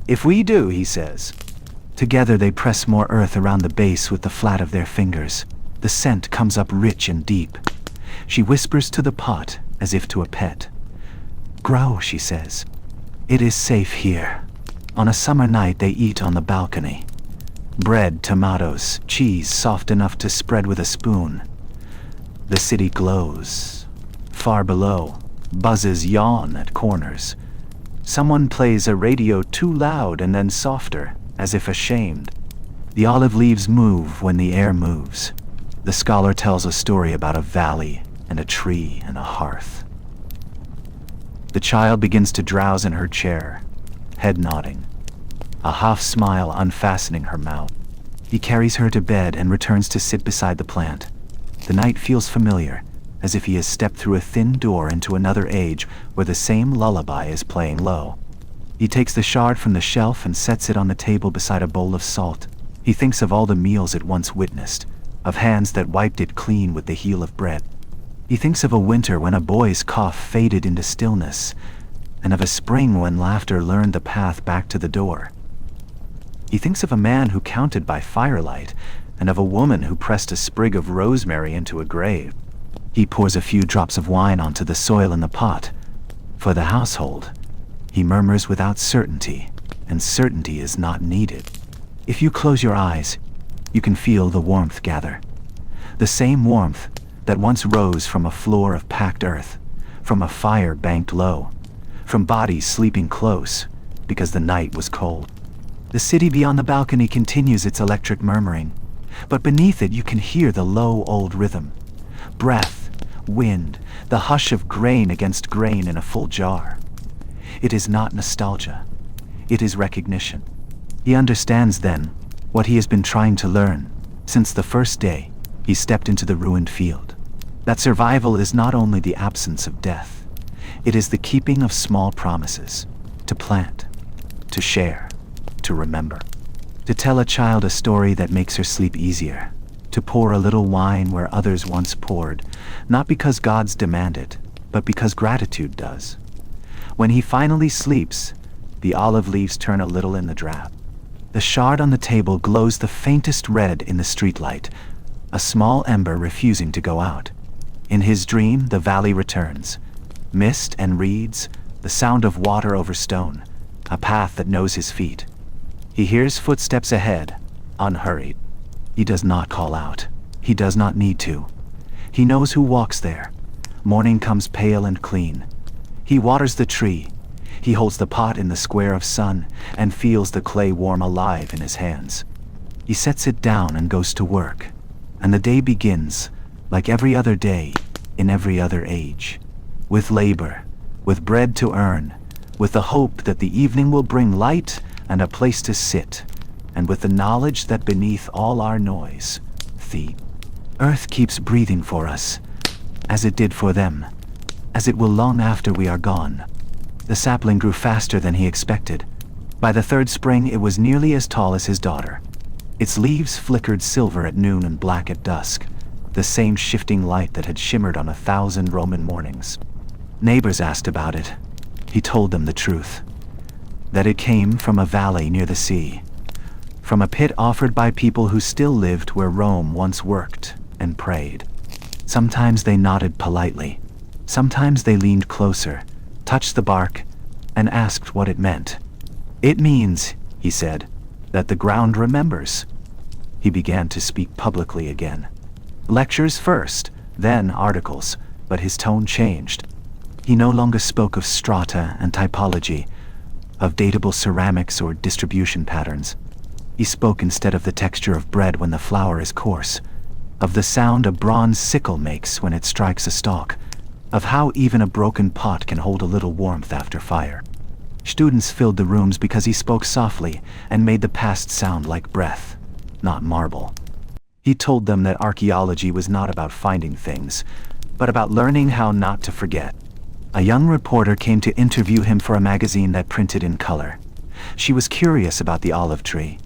If we do, he says. Together they press more earth around the base with the flat of their fingers. The scent comes up rich and deep. She whispers to the pot, as if to a pet. Grow, she says. It is safe here. On a summer night they eat on the balcony. Bread, tomatoes, cheese soft enough to spread with a spoon. The city glows. Far below, buzzes yawn at corners. Someone plays a radio too loud and then softer, as if ashamed. The olive leaves move when the air moves. The scholar tells a story about a valley and a tree and a hearth. The child begins to drowse in her chair, head nodding, a half smile unfastening her mouth. He carries her to bed and returns to sit beside the plant. The night feels familiar, as if he has stepped through a thin door into another age where the same lullaby is playing low. He takes the shard from the shelf and sets it on the table beside a bowl of salt. He thinks of all the meals it once witnessed, of hands that wiped it clean with the heel of bread. He thinks of a winter when a boy's cough faded into stillness, and of a spring when laughter learned the path back to the door. He thinks of a man who counted by firelight, and of a woman who pressed a sprig of rosemary into a grave. He pours a few drops of wine onto the soil in the pot. For the household, he murmurs without certainty, and certainty is not needed. If you close your eyes, you can feel the warmth gather. The same warmth that once rose from a floor of packed earth, from a fire banked low, from bodies sleeping close because the night was cold. The city beyond the balcony continues its electric murmuring, but beneath it you can hear the low old rhythm. Breath, wind, the hush of grain against grain in a full jar. It is not nostalgia. It is recognition. He understands then what he has been trying to learn since the first day he stepped into the ruined field. That survival is not only the absence of death, it is the keeping of small promises, to plant, to share, to remember, to tell a child a story that makes her sleep easier, to pour a little wine where others once poured, not because gods demand it, but because gratitude does. When he finally sleeps, the olive leaves turn a little in the drab. The shard on the table glows the faintest red in the streetlight, a small ember refusing to go out. In his dream, the valley returns. Mist and reeds, the sound of water over stone, a path that knows his feet. He hears footsteps ahead, unhurried. He does not call out. He does not need to. He knows who walks there. Morning comes pale and clean. He waters the tree. He holds the pot in the square of sun and feels the clay warm alive in his hands. He sets it down and goes to work. And the day begins, like every other day, in every other age. With labor, with bread to earn, with the hope that the evening will bring light and a place to sit, and with the knowledge that beneath all our noise, the earth keeps breathing for us, as it did for them, as it will long after we are gone. The sapling grew faster than he expected. By the third spring it was nearly as tall as his daughter. Its leaves flickered silver at noon and black at dusk, the same shifting light that had shimmered on 1,000 Roman mornings. Neighbors asked about it. He told them the truth, that it came from a valley near the sea, from a pit offered by people who still lived where Rome once worked and prayed. Sometimes they nodded politely. Sometimes they leaned closer, touched the bark, and asked what it meant. It means, he said, that the ground remembers. He began to speak publicly again. Lectures first, then articles, but his tone changed. He no longer spoke of strata and typology, of datable ceramics or distribution patterns. He spoke instead of the texture of bread when the flour is coarse, of the sound a bronze sickle makes when it strikes a stalk, of how even a broken pot can hold a little warmth after fire. Students filled the rooms because he spoke softly and made the past sound like breath, not marble. He told them that archaeology was not about finding things, but about learning how not to forget. A young reporter came to interview him for a magazine that printed in color. She was curious about the olive tree.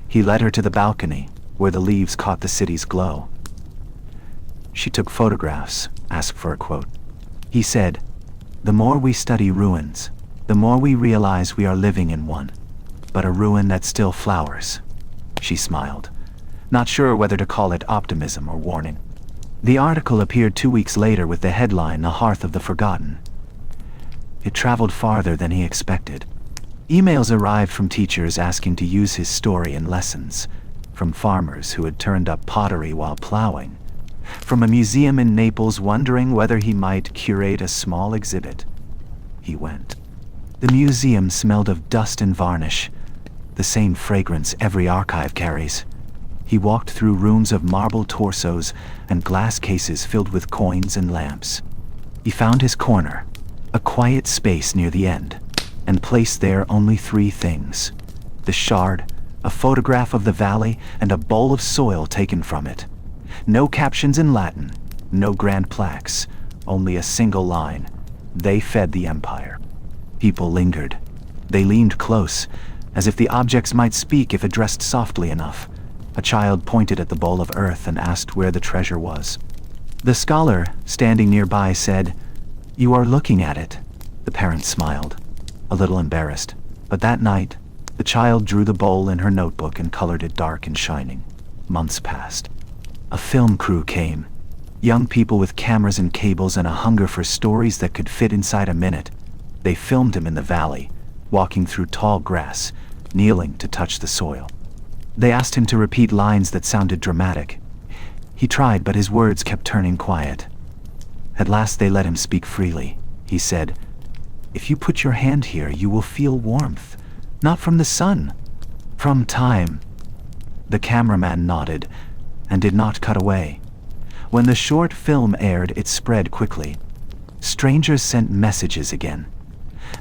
He led her to the balcony, where the leaves caught the city's glow. She took photographs, asked for a quote. He said, "The more we study ruins, the more we realize we are living in one, but a ruin that still flowers." She smiled, not sure whether to call it optimism or warning. The article appeared 2 weeks later with the headline, "The Hearth of the Forgotten." It traveled farther than he expected. Emails arrived from teachers asking to use his story in lessons, from farmers who had turned up pottery while plowing, from a museum in Naples wondering whether he might curate a small exhibit. He went. The museum smelled of dust and varnish, the same fragrance every archive carries. He walked through rooms of marble torsos and glass cases filled with coins and lamps. He found his corner, a quiet space near the end, and placed there only 3 things: the shard, a photograph of the valley, and a bowl of soil taken from it. No captions in Latin, no grand plaques, only a single line: "They fed the empire." People lingered. They leaned close, as if the objects might speak if addressed softly enough. A child pointed at the bowl of earth and asked where the treasure was. The scholar, standing nearby, said, "You are looking at it." The parent smiled, a little embarrassed. But that night, the child drew the bowl in her notebook and colored it dark and shining. Months passed. A film crew came. Young people with cameras and cables and a hunger for stories that could fit inside a minute. They filmed him in the valley, walking through tall grass, kneeling to touch the soil. They asked him to repeat lines that sounded dramatic. He tried, but his words kept turning quiet. At last they let him speak freely. He said, "If you put your hand here, you will feel warmth. Not from the sun, from time." The cameraman nodded and did not cut away. When the short film aired, it spread quickly. Strangers sent messages again.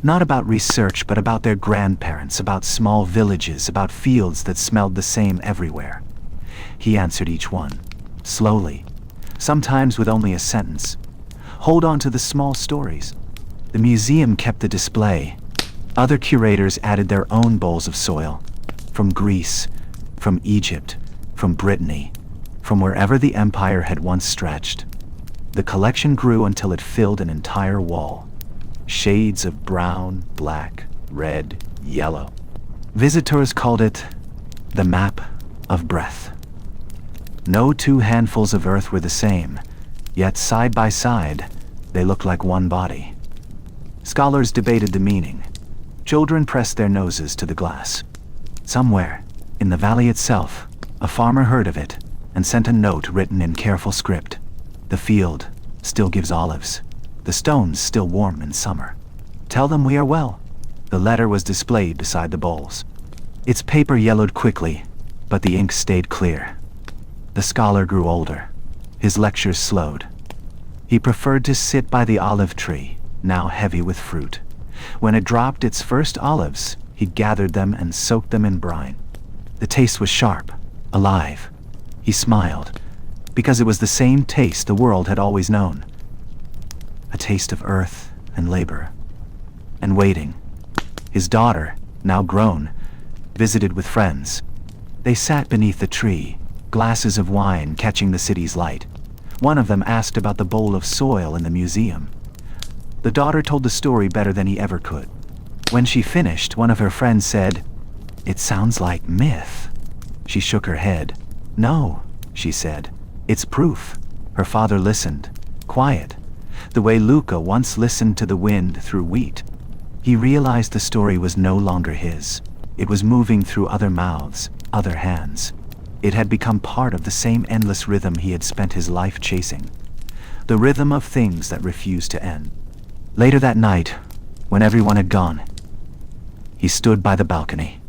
Not about research, but about their grandparents, about small villages, about fields that smelled the same everywhere. He answered each one, slowly, sometimes with only a sentence. Hold on to the small stories. The museum kept the display. Other curators added their own bowls of soil, from Greece, from Egypt, from Brittany, from wherever the empire had once stretched. The collection grew until it filled an entire wall. Shades of brown, black, red, yellow. Visitors called it the map of breath. No 2 handfuls of earth were the same, yet side by side, they looked like one body. Scholars debated the meaning. Children pressed their noses to the glass. Somewhere, in the valley itself, a farmer heard of it and sent a note written in careful script. "The field still gives olives. The stones still warm in summer. Tell them we are well." The letter was displayed beside the bowls. Its paper yellowed quickly, but the ink stayed clear. The scholar grew older. His lectures slowed. He preferred to sit by the olive tree, now heavy with fruit. When it dropped its first olives, he gathered them and soaked them in brine. The taste was sharp, alive. He smiled, because it was the same taste the world had always known. A taste of earth and labor, and waiting. His daughter, now grown, visited with friends. They sat beneath the tree, glasses of wine catching the city's light. One of them asked about the bowl of soil in the museum. The daughter told the story better than he ever could. When she finished, one of her friends said, "It sounds like myth." She shook her head. "No," she said, "it's proof." Her father listened, quiet, the way Luca once listened to the wind through wheat. He realized the story was no longer his. It was moving through other mouths, other hands. It had become part of the same endless rhythm he had spent his life chasing. The rhythm of things that refused to end. Later that night, when everyone had gone, he stood by the balcony.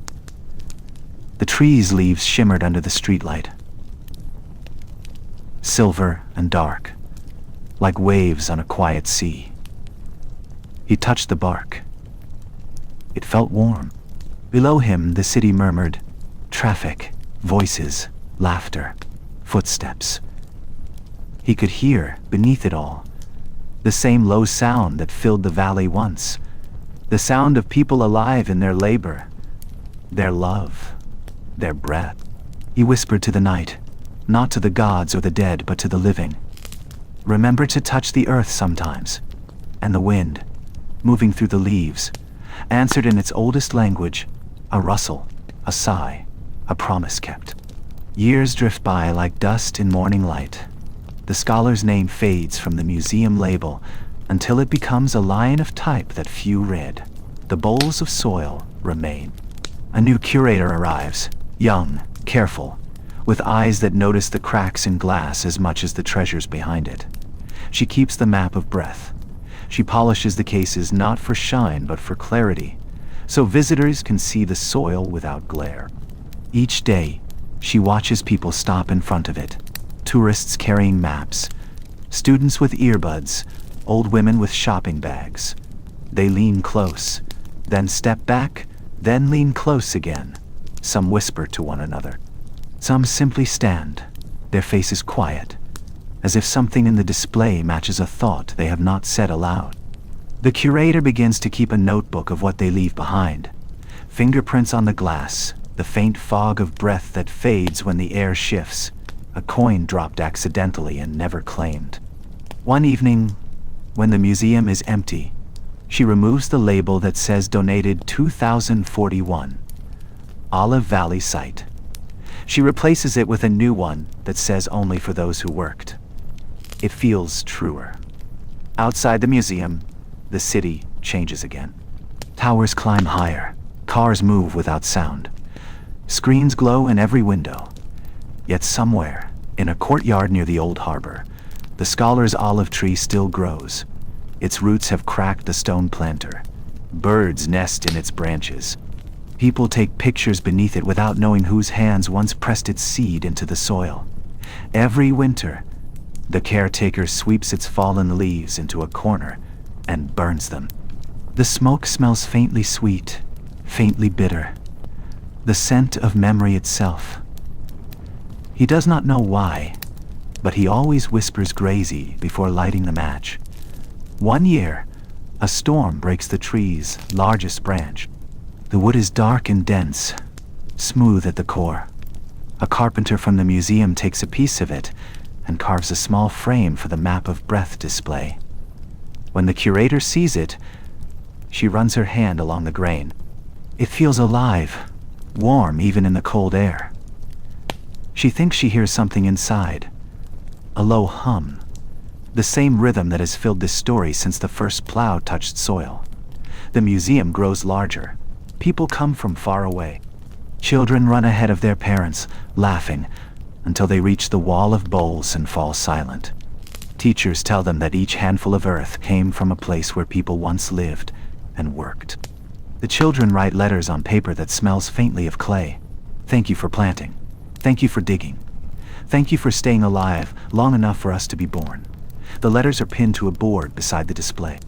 The trees' leaves shimmered under the streetlight, silver and dark, like waves on a quiet sea. He touched the bark. It felt warm. Below him, the city murmured, traffic, voices, laughter, footsteps. He could hear, beneath it all, the same low sound that filled the valley once, the sound of people alive in their labor, their love, their breath. He whispered to the night, not to the gods or the dead, but to the living. Remember to touch the earth sometimes. And the wind, moving through the leaves, answered in its oldest language, a rustle, a sigh, a promise kept. Years drift by like dust in morning light. The scholar's name fades from the museum label until it becomes a line of type that few read. The bowls of soil remain. A new curator arrives, young, careful, with eyes that notice the cracks in glass as much as the treasures behind it. She keeps the map of breath. She polishes the cases not for shine but for clarity, so visitors can see the soil without glare. Each day, she watches people stop in front of it. Tourists carrying maps, students with earbuds, old women with shopping bags. They lean close, then step back, then lean close again. Some whisper to one another. Some simply stand, their faces quiet, as if something in the display matches a thought they have not said aloud. The curator begins to keep a notebook of what they leave behind. Fingerprints on the glass, the faint fog of breath that fades when the air shifts, a coin dropped accidentally and never claimed. One evening, when the museum is empty, she removes the label that says donated 2041, Olive Valley site. She replaces it with a new one that says only for those who worked. It feels truer. Outside the museum, the city changes again. Towers climb higher, cars move without sound. Screens glow in every window. Yet somewhere, in a courtyard near the old harbor, the scholar's olive tree still grows. Its roots have cracked the stone planter. Birds nest in its branches. People take pictures beneath it without knowing whose hands once pressed its seed into the soil. Every winter, the caretaker sweeps its fallen leaves into a corner and burns them. The smoke smells faintly sweet, faintly bitter, the scent of memory itself. He does not know why, but he always whispers Grazy before lighting the match. One year, a storm breaks the tree's largest branch. The wood is dark and dense, smooth at the core. A carpenter from the museum takes a piece of it and carves a small frame for the map of breath display. When the curator sees it, she runs her hand along the grain. It feels alive, warm even in the cold air. She thinks she hears something inside, a low hum, the same rhythm that has filled this story since the first plow touched soil. The museum grows larger. People come from far away. Children run ahead of their parents, laughing, until they reach the wall of bowls and fall silent. Teachers tell them that each handful of earth came from a place where people once lived and worked. The children write letters on paper that smells faintly of clay. Thank you for planting. Thank you for digging. Thank you for staying alive long enough for us to be born. The letters are pinned to a board beside the display.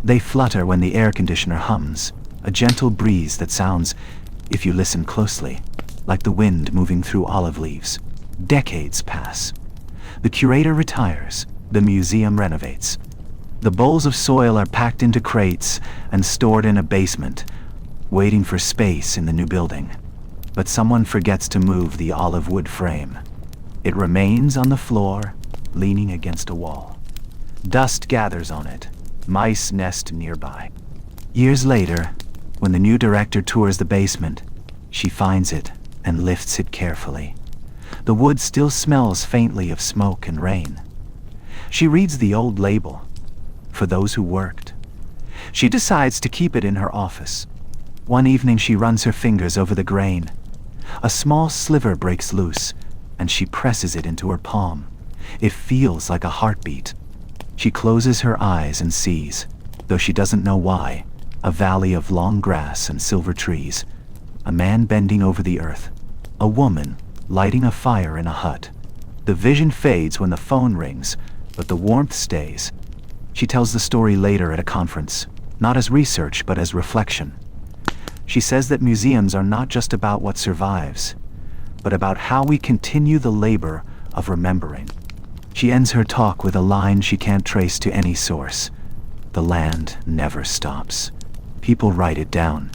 They flutter when the air conditioner hums, a gentle breeze that sounds, if you listen closely, like the wind moving through olive leaves. Decades pass. The curator retires. The museum renovates. The bowls of soil are packed into crates and stored in a basement, waiting for space in the new building. But someone forgets to move the olive wood frame. It remains on the floor, leaning against a wall. Dust gathers on it. Mice nest nearby. Years later, when the new director tours the basement, she finds it and lifts it carefully. The wood still smells faintly of smoke and rain. She reads the old label, for those who worked. She decides to keep it in her office. One evening she runs her fingers over the grain. A small sliver breaks loose, and she presses it into her palm. It feels like a heartbeat. She closes her eyes and sees though she doesn't know why, a valley of long grass and silver trees, a man bending over the earth, a woman lighting a fire in a hut. The vision fades when the phone rings, but the warmth stays. She tells the story later at a conference, not as research but as reflection. She says that museums are not just about what survives, but about how we continue the labor of remembering. She ends her talk with a line she can't trace to any source. The land never stops. People write it down.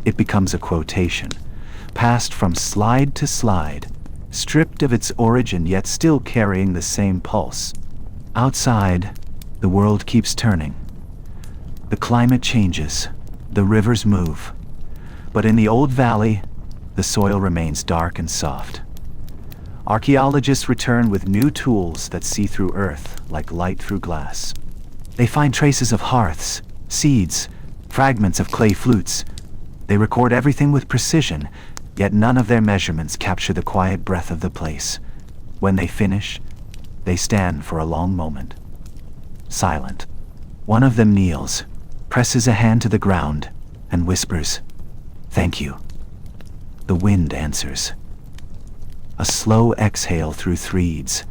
It becomes a quotation, passed from slide to slide, stripped of its origin yet still carrying the same pulse. Outside, the world keeps turning. The climate changes, the rivers move, but in the old valley, the soil remains dark and soft. Archaeologists return with new tools that see through earth like light through glass. They find traces of hearths, seeds, fragments of clay flutes. They record everything with precision, yet none of their measurements capture the quiet breath of the place. When they finish, they stand for a long moment, silent. One of them kneels, presses a hand to the ground, and whispers, "Thank you." The wind answers. A slow exhale through threads,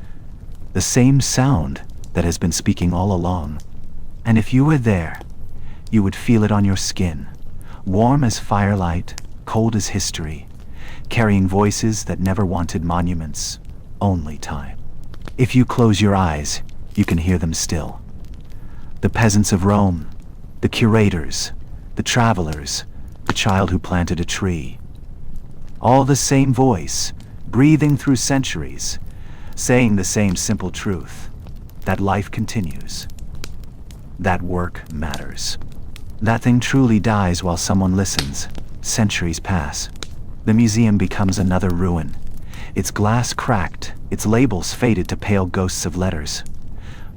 the same sound that has been speaking all along. And if you were there, you would feel it on your skin, warm as firelight, cold as history, carrying voices that never wanted monuments, only time. If you close your eyes, you can hear them still. The peasants of Rome, the curators, the travelers, the child who planted a tree. All the same voice, breathing through centuries, saying the same simple truth, that life continues. That work matters. That thing truly dies while someone listens. Centuries pass. The museum becomes another ruin. Its glass cracked, its labels faded to pale ghosts of letters.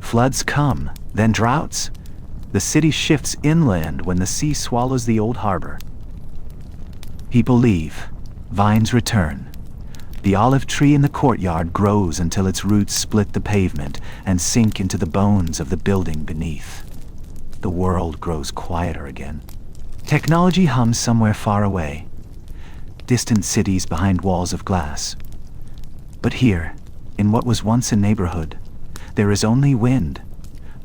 Floods come, then droughts. The city shifts inland when the sea swallows the old harbor. People leave. Vines return. The olive tree in the courtyard grows until its roots split the pavement and sink into the bones of the building beneath. The world grows quieter again. Technology hums somewhere far away. Distant cities behind walls of glass. But here, in what was once a neighborhood, there is only wind.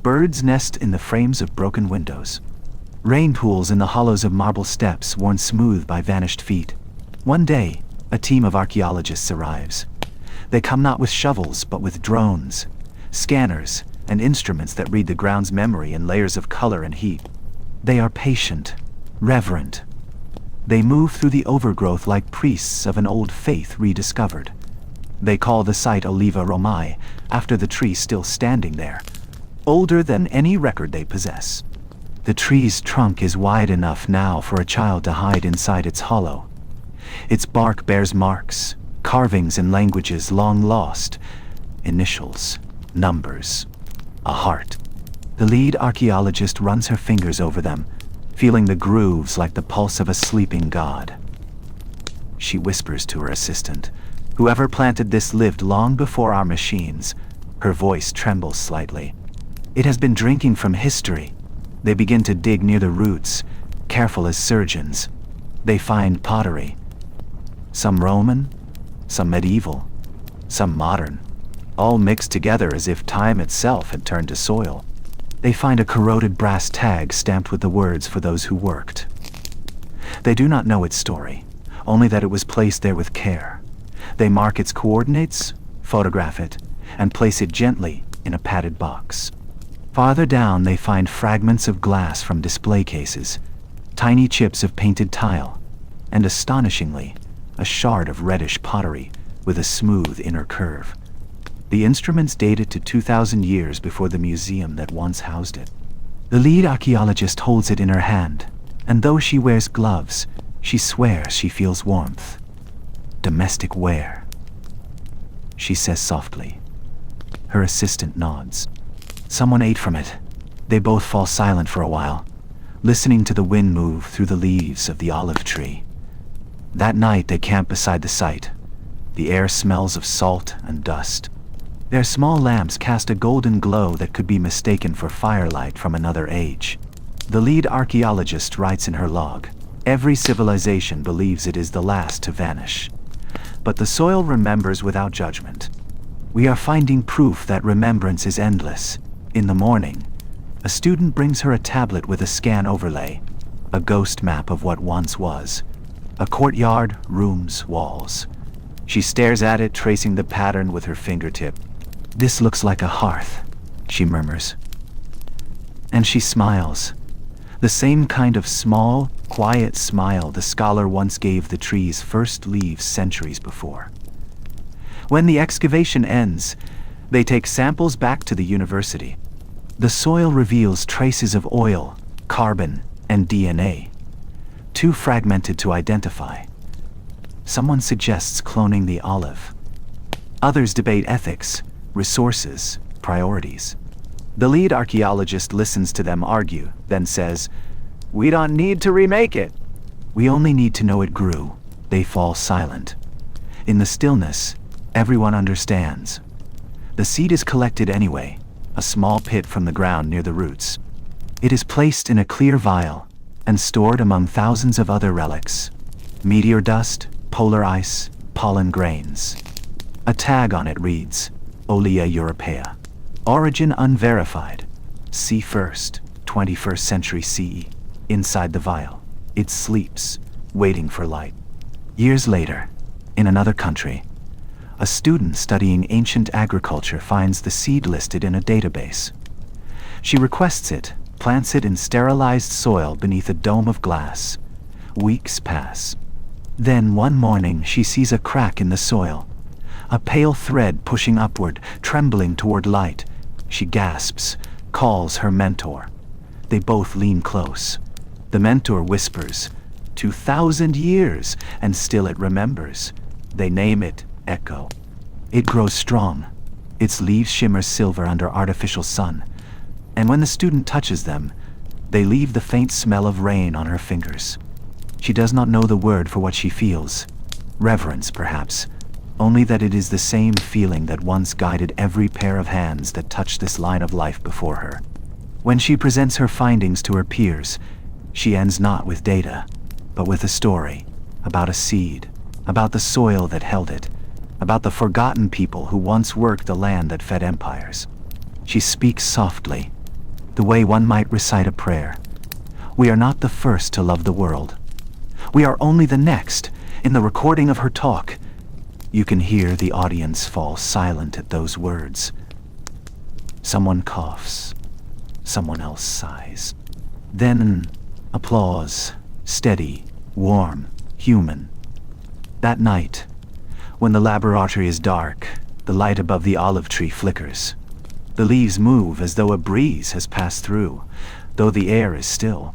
Birds nest in the frames of broken windows. Rain pools in the hollows of marble steps worn smooth by vanished feet. One day, a team of archaeologists arrives. They come not with shovels, but with drones, scanners, and instruments that read the ground's memory in layers of color and heat. They are patient, reverent. They move through the overgrowth like priests of an old faith rediscovered. They call the site Oliva Romae, after the tree still standing there, older than any record they possess. The tree's trunk is wide enough now for a child to hide inside its hollow. Its bark bears marks, carvings in languages long lost, initials, numbers, a heart. The lead archaeologist runs her fingers over them, feeling the grooves like the pulse of a sleeping god. She whispers to her assistant, "Whoever planted this lived long before our machines." Her voice trembles slightly. It has been drinking from history. They begin to dig near the roots, careful as surgeons. They find pottery. Some Roman, some medieval, some modern, all mixed together as if time itself had turned to soil. They find a corroded brass tag stamped with the words for those who worked. They do not know its story, only that it was placed there with care. They mark its coordinates, photograph it, and place it gently in a padded box. Farther down, they find fragments of glass from display cases, tiny chips of painted tile, and astonishingly, a shard of reddish pottery with a smooth inner curve. The instruments dated to 2,000 years before the museum that once housed it. The lead archaeologist holds it in her hand, and though she wears gloves, she swears she feels warmth. Domestic wear, she says softly. Her assistant nods. Someone ate from it. They both fall silent for a while, listening to the wind move through the leaves of the olive tree. That night they camp beside the site. The air smells of salt and dust. Their small lamps cast a golden glow that could be mistaken for firelight from another age. The lead archaeologist writes in her log, "Every civilization believes it is the last to vanish. But the soil remembers without judgment. We are finding proof that remembrance is endless." In the morning, a student brings her a tablet with a scan overlay, a ghost map of what once was. A courtyard, rooms, walls. She stares at it, tracing the pattern with her fingertip. "This looks like a hearth," she murmurs. And she smiles. The same kind of small, quiet smile the scholar once gave the tree's first leaves centuries before. When the excavation ends, they take samples back to the university. The soil reveals traces of oil, carbon, and DNA, too fragmented to identify. Someone suggests cloning the olive. Others debate ethics, resources, priorities. The lead archaeologist listens to them argue, then says, "We don't need to remake it. We only need to know it grew." They fall silent. In the stillness, everyone understands. The seed is collected anyway, a small pit from the ground near the roots. It is placed in a clear vial and stored among thousands of other relics. Meteor dust, polar ice, pollen grains. A tag on it reads, Olea Europaea. Origin unverified. See first, 21st century CE. Inside the vial, it sleeps, waiting for light. Years later, in another country, a student studying ancient agriculture finds the seed listed in a database. She requests it, plants it in sterilized soil beneath a dome of glass. Weeks pass. Then one morning she sees a crack in the soil, a pale thread pushing upward, trembling toward light. She gasps, calls her mentor. They both lean close. The mentor whispers, 2,000 years, and still it remembers. They name it Echo. It grows strong. Its leaves shimmer silver under artificial sun, and when the student touches them, they leave the faint smell of rain on her fingers. She does not know the word for what she feels. Reverence, perhaps, only that it is the same feeling that once guided every pair of hands that touched this line of life before her. When she presents her findings to her peers, she ends not with data, but with a story about a seed, about the soil that held it, about the forgotten people who once worked the land that fed empires. She speaks softly, the way one might recite a prayer. We are not the first to love the world. We are only the next. In the recording of her talk, you can hear the audience fall silent at those words. Someone coughs. Someone else sighs. Then applause, steady, warm, human. That night, when the laboratory is dark, the light above the olive tree flickers. The leaves move as though a breeze has passed through, though the air is still.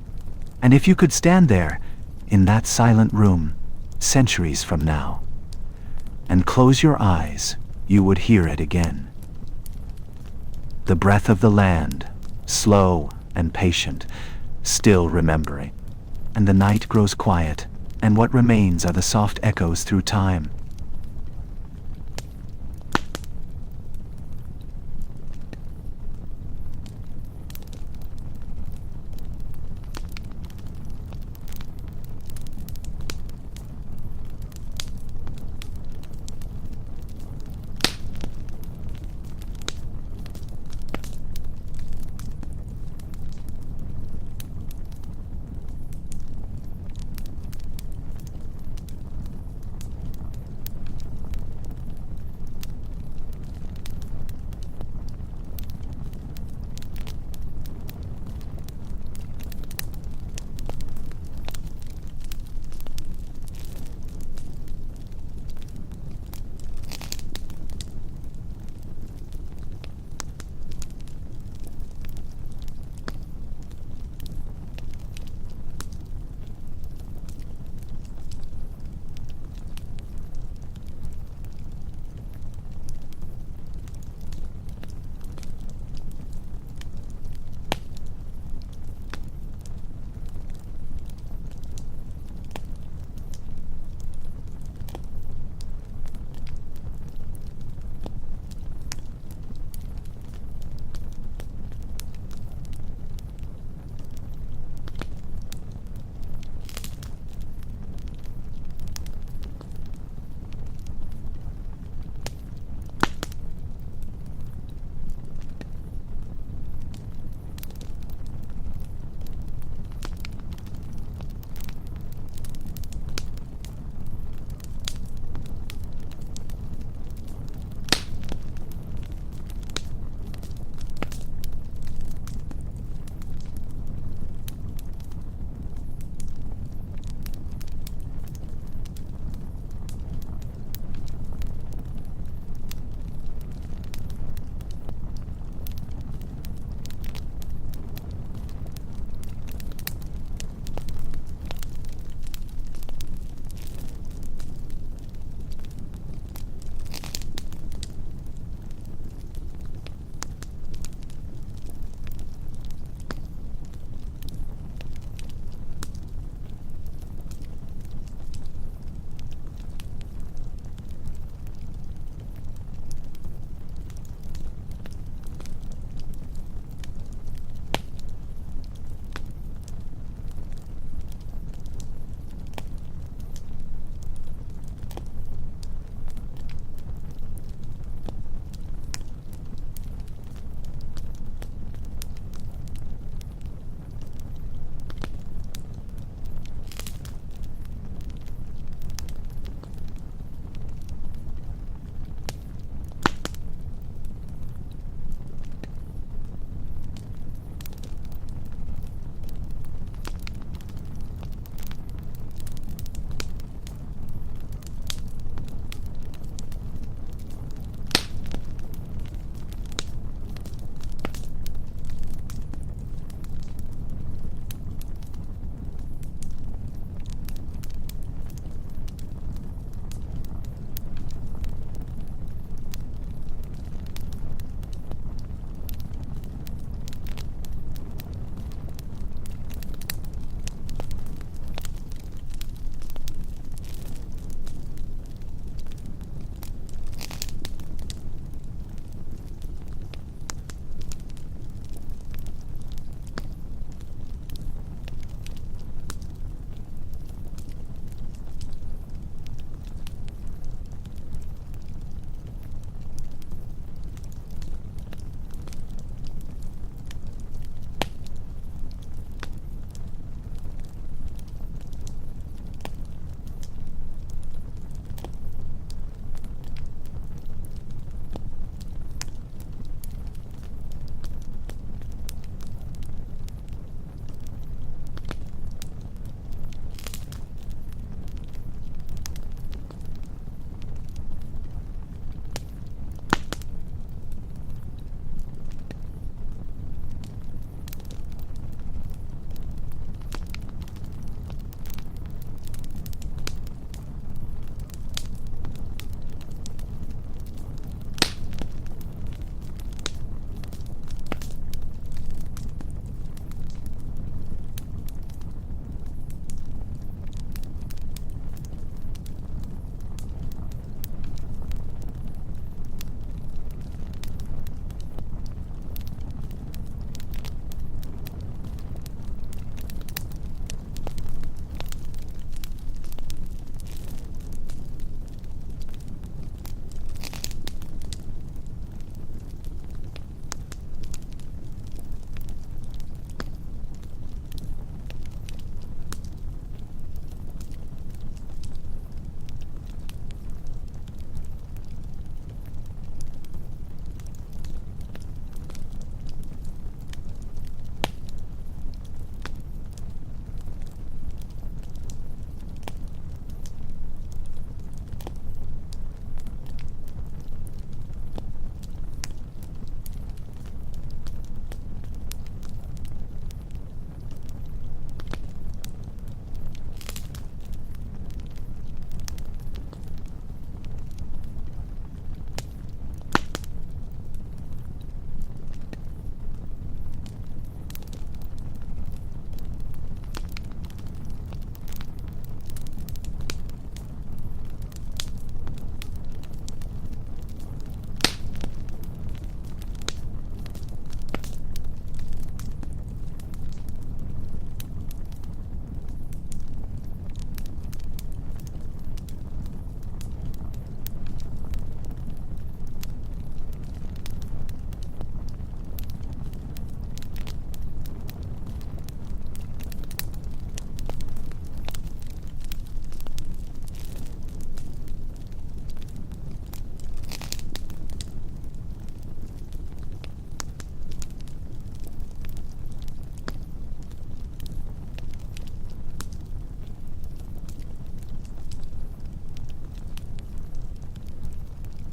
And if you could stand there, in that silent room, centuries from now, and close your eyes, you would hear it again. The breath of the land, slow and patient, still remembering. And the night grows quiet, and what remains are the soft echoes through time,